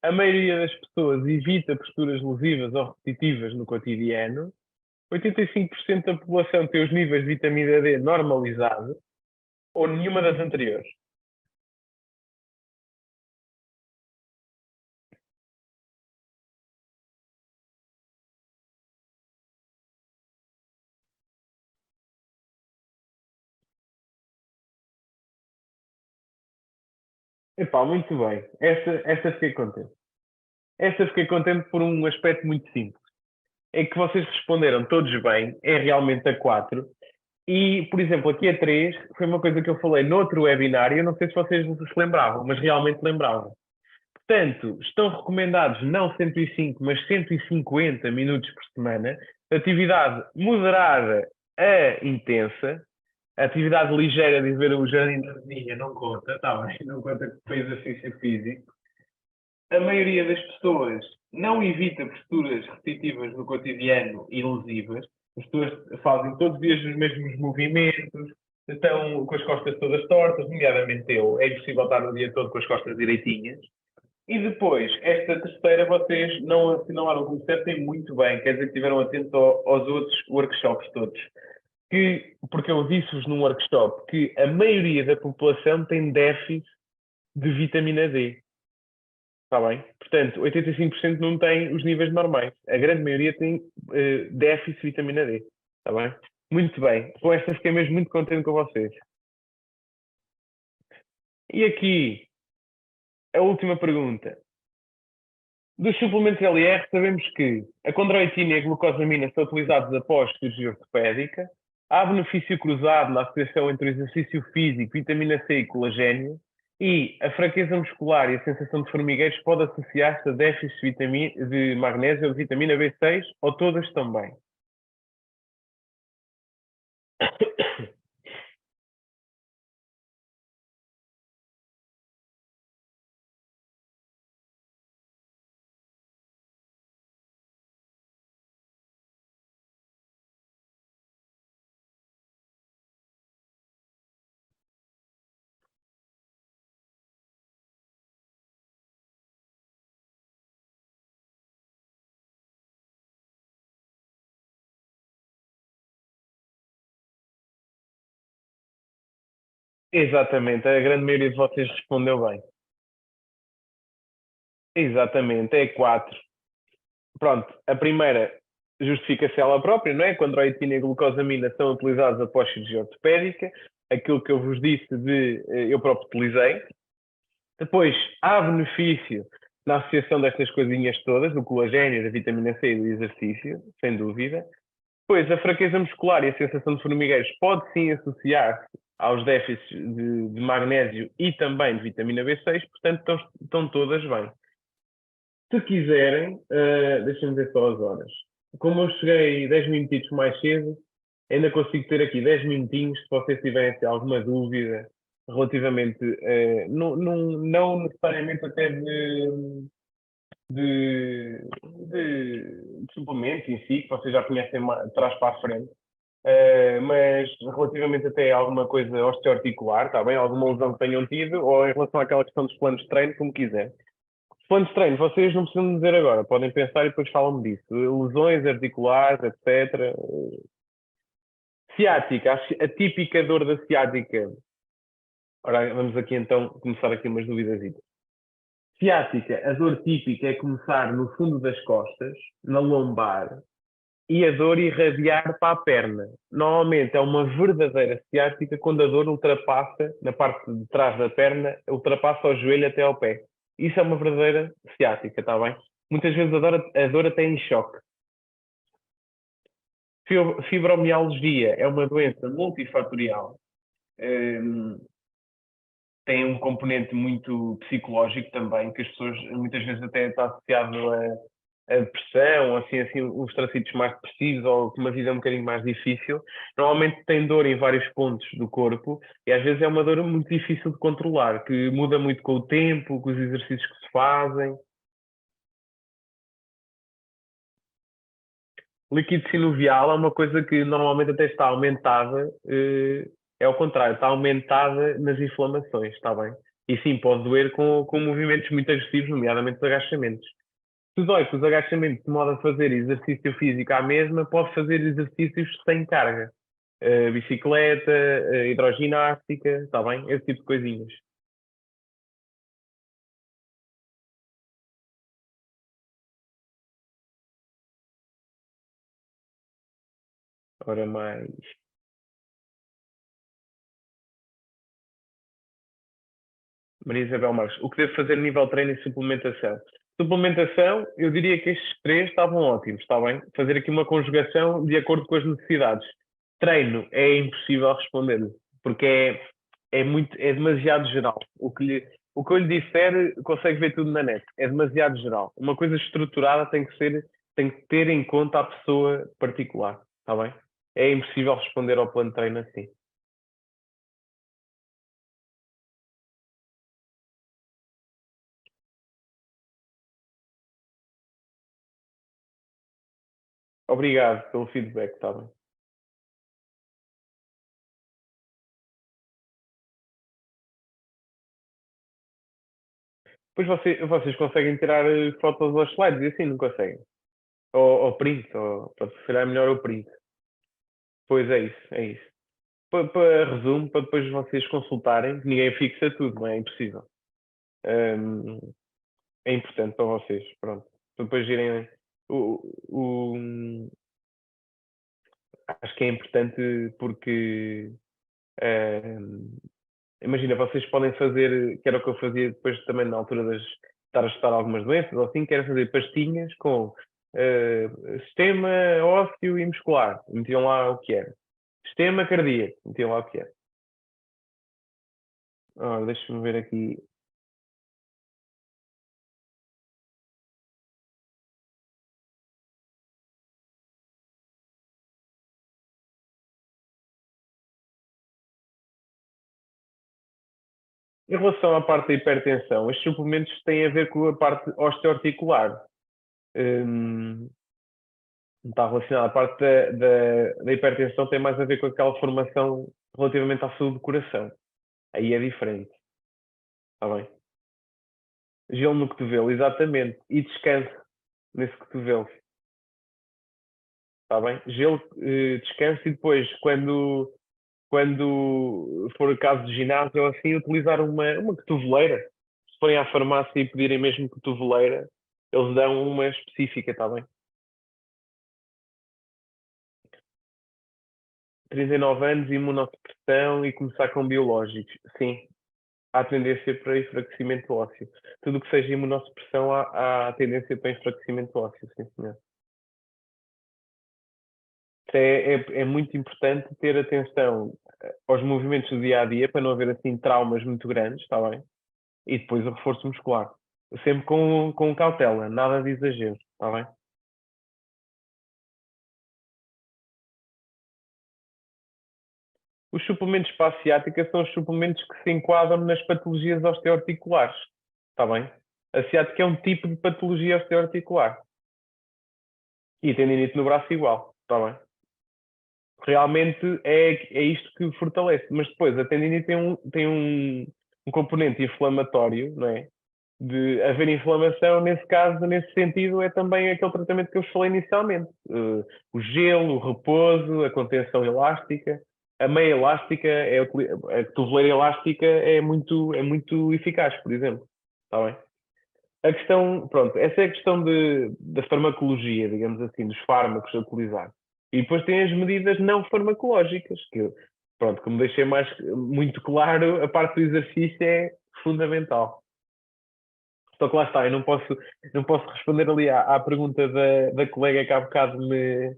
[SPEAKER 1] A maioria das pessoas evita posturas lesivas ou repetitivas no cotidiano. 85% da população tem os níveis de vitamina D normalizados ou nenhuma das anteriores. Epá, muito bem. Esta fiquei contente. Esta fiquei contente por um aspecto muito simples. É que vocês responderam todos bem, é realmente a 4. E, por exemplo, aqui a 3 foi uma coisa que eu falei noutro webinar e eu não sei se vocês se lembravam, mas realmente lembravam. Portanto, estão recomendados não 105, mas 150 minutos por semana, atividade moderada a intensa, a atividade ligeira de ver o jardim da vizinha não conta, está bem, não conta com exercício físico. A maioria das pessoas não evita posturas repetitivas no cotidiano e lesivas. As pessoas fazem todos os dias os mesmos movimentos, estão com as costas todas tortas, nomeadamente eu. É impossível estar o dia todo com as costas direitinhas. E depois, esta terceira, vocês não assinalaram como certo e muito bem, quer dizer que estiveram atentos aos outros workshops todos. Porque eu disse-vos num workshop que a maioria da população tem déficit de vitamina D. Está bem? Portanto, 85% não tem os níveis normais. A grande maioria tem déficit de vitamina D. Está bem? Muito bem. Com esta fiquei mesmo muito contente com vocês. E aqui, a última pergunta. Dos suplementos LR, sabemos que a condroitina e a glucosamina são utilizados após cirurgia ortopédica. Há benefício cruzado na associação entre o exercício físico, vitamina C e colagênio. E a fraqueza muscular e a sensação de formigueiros pode associar-se a déficit de magnésio ou de vitamina B6 ou todas também. Exatamente, a grande maioria de vocês respondeu bem. Exatamente, é 4. Pronto, a primeira justifica-se ela própria, não é? Condroitina e glucosamina são utilizados após cirurgia ortopédica. Aquilo que eu vos disse eu próprio utilizei. Depois, há benefício na associação destas coisinhas todas, do colagênio, da vitamina C e do exercício, sem dúvida. Pois, a fraqueza muscular e a sensação de formigueiros pode sim associar-se aos déficits de magnésio e também de vitamina B6, portanto estão todas bem. Se quiserem, deixem-me ver só as horas. Como eu cheguei 10 minutinhos mais cedo, ainda consigo ter aqui 10 minutinhos se vocês tiverem assim, alguma dúvida relativamente, não necessariamente até de suplementos em si, que vocês já conhecem de trás para a frente, mas relativamente até a alguma coisa osteoarticular, está bem? Alguma lesão que tenham tido, ou em relação àquela questão dos planos de treino, como quiser. Planos de treino, vocês não precisam dizer agora, podem pensar e depois falam-me disso. Lesões articulares, etc. Ciática, a típica dor da ciática. Ora, vamos aqui então começar aqui umas dúvidas. Ciática, a dor típica é começar no fundo das costas, na lombar, e a dor irradiar para a perna. Normalmente é uma verdadeira ciática quando a dor ultrapassa, na parte de trás da perna, ultrapassa o joelho até ao pé. Isso é uma verdadeira ciática, está bem? Muitas vezes a dor até em choque. Fibromialgia é uma doença multifatorial. Hum, Tem um componente muito psicológico também, que as pessoas muitas vezes até está associado a depressão, assim, uns tracitos mais depressivos ou com uma vida um bocadinho mais difícil. Normalmente tem dor em vários pontos do corpo e às vezes é uma dor muito difícil de controlar, que muda muito com o tempo, com os exercícios que se fazem. O líquido sinovial é uma coisa que normalmente até está aumentada, é ao contrário, está aumentada nas inflamações, está bem? E sim, pode doer com movimentos muito agressivos, nomeadamente os agachamentos. Se dói com os agachamentos de modo a fazer exercício físico à mesma, pode fazer exercícios sem carga. Bicicleta, hidroginástica, está bem? Esse tipo de coisinhas. Ora mais. Maria Isabel Marques, o que devo fazer a nível de treino e suplementação? Suplementação, eu diria que estes três estavam ótimos, está bem? Fazer aqui uma conjugação de acordo com as necessidades. Treino é impossível responder, porque é demasiado geral. O que eu lhe disser, consegue ver tudo na net. É demasiado geral. Uma coisa estruturada tem que ter em conta a pessoa particular, está bem? É impossível responder ao plano de treino assim. Obrigado pelo feedback, está bem? Pois vocês conseguem tirar fotos aos slides e assim não conseguem. Ou print, ou para será melhor o print. Pois é isso, é isso. Para resumo, para depois vocês consultarem, ninguém fixa tudo, não é? É impossível. Hum, É importante para vocês, pronto. Para depois irem. O, acho que é importante porque imagina, vocês podem fazer, que era o que eu fazia depois também na altura de estar a estudar algumas doenças, ou assim, que era fazer pastinhas com eh, sistema ósseo e muscular. Metiam lá o que era. Sistema cardíaco. Metiam lá o que era. Ora, deixa-me ver aqui. Em relação à parte da hipertensão, estes suplementos têm a ver com a parte osteoarticular. Hum, Não está relacionada. A parte da hipertensão tem mais a ver com aquela formação relativamente à saúde do coração. Aí é diferente. Está bem? Gelo no cotovelo, exatamente. E descanso nesse cotovelo. Está bem? Gelo, descanso e depois, quando for o caso de ginásio ou assim, utilizar uma cotoveleira. Se forem à farmácia e pedirem mesmo cotoveleira, eles dão uma específica, está bem? 39 anos, imunossupressão e começar com biológicos. Sim, há tendência para enfraquecimento ósseo. Tudo o que seja imunossupressão, há tendência para enfraquecimento ósseo, sim, senhor. É muito importante ter atenção aos movimentos do dia a dia para não haver assim traumas muito grandes, está bem? E depois o reforço muscular. Sempre com cautela, nada de exagero, está bem? Os suplementos para a ciática são os suplementos que se enquadram nas patologias osteoarticulares, está bem? A ciática é um tipo de patologia osteoarticular. E tendinite no braço igual, está bem? Realmente é isto que fortalece. Mas depois a tendinite tem um componente inflamatório, não é? De haver inflamação, nesse caso, nesse sentido, é também aquele tratamento que eu vos falei inicialmente. O gelo, o repouso, a contenção elástica. A meia elástica, a cotoveleira elástica é muito eficaz, por exemplo. Está bem? A questão, pronto, essa é a questão da farmacologia, digamos assim, dos fármacos a utilizar. E depois tem as medidas não farmacológicas, que, pronto, como deixei muito claro, a parte do exercício é fundamental. Só que lá está, eu não posso responder ali à pergunta da colega que há bocado me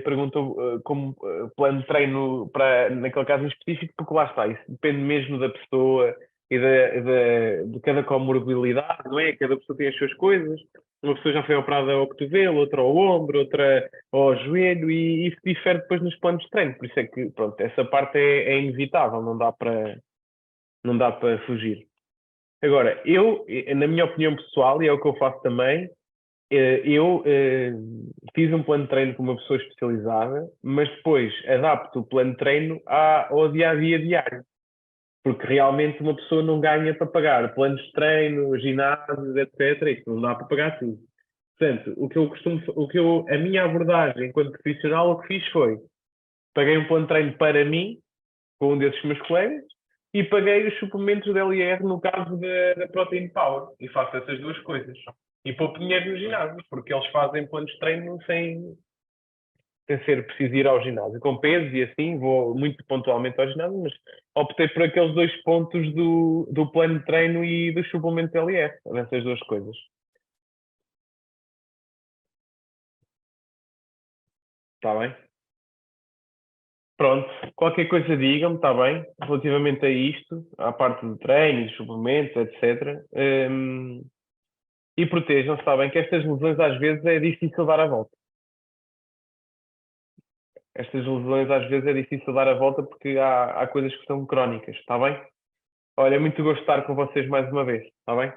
[SPEAKER 1] perguntou como plano de treino para, naquele caso em específico, porque lá está, isso depende mesmo da pessoa e de cada comorbilidade, não é? Cada pessoa tem as suas coisas. Uma pessoa já foi operada ao cotovelo, outra ao ombro, outra ao joelho, e isso difere depois nos planos de treino. Por isso é que, pronto, essa parte é inevitável, não dá para fugir. Agora, na minha opinião pessoal, e é o que eu faço também, eu fiz um plano de treino com uma pessoa especializada, mas depois adapto o plano de treino ao dia a dia diário, porque realmente uma pessoa não ganha para pagar planos de treino, ginásios, etc. Isso não dá para pagar tudo. Portanto, a minha abordagem enquanto profissional, o que fiz foi paguei um plano de treino para mim, com um desses meus colegas, e paguei os suplementos da LR no caso da Protein Power. E faço essas duas coisas. E poupo dinheiro no ginásio, porque eles fazem planos de treino sem ser preciso ir ao ginásio. Com pesos e assim, vou muito pontualmente ao ginásio, mas optei por aqueles dois pontos do plano de treino e dos suplementos LR, nessas duas coisas. Está bem? Pronto, qualquer coisa digam-me, está bem? Relativamente a isto, à parte do treino, dos suplementos, etc. E protejam-se, está bem? Que estas lesões às vezes é difícil dar a volta. Estas lesões às vezes é difícil dar a volta porque há coisas que são crónicas, está bem? Olha, é muito gosto de estar com vocês mais uma vez, está bem?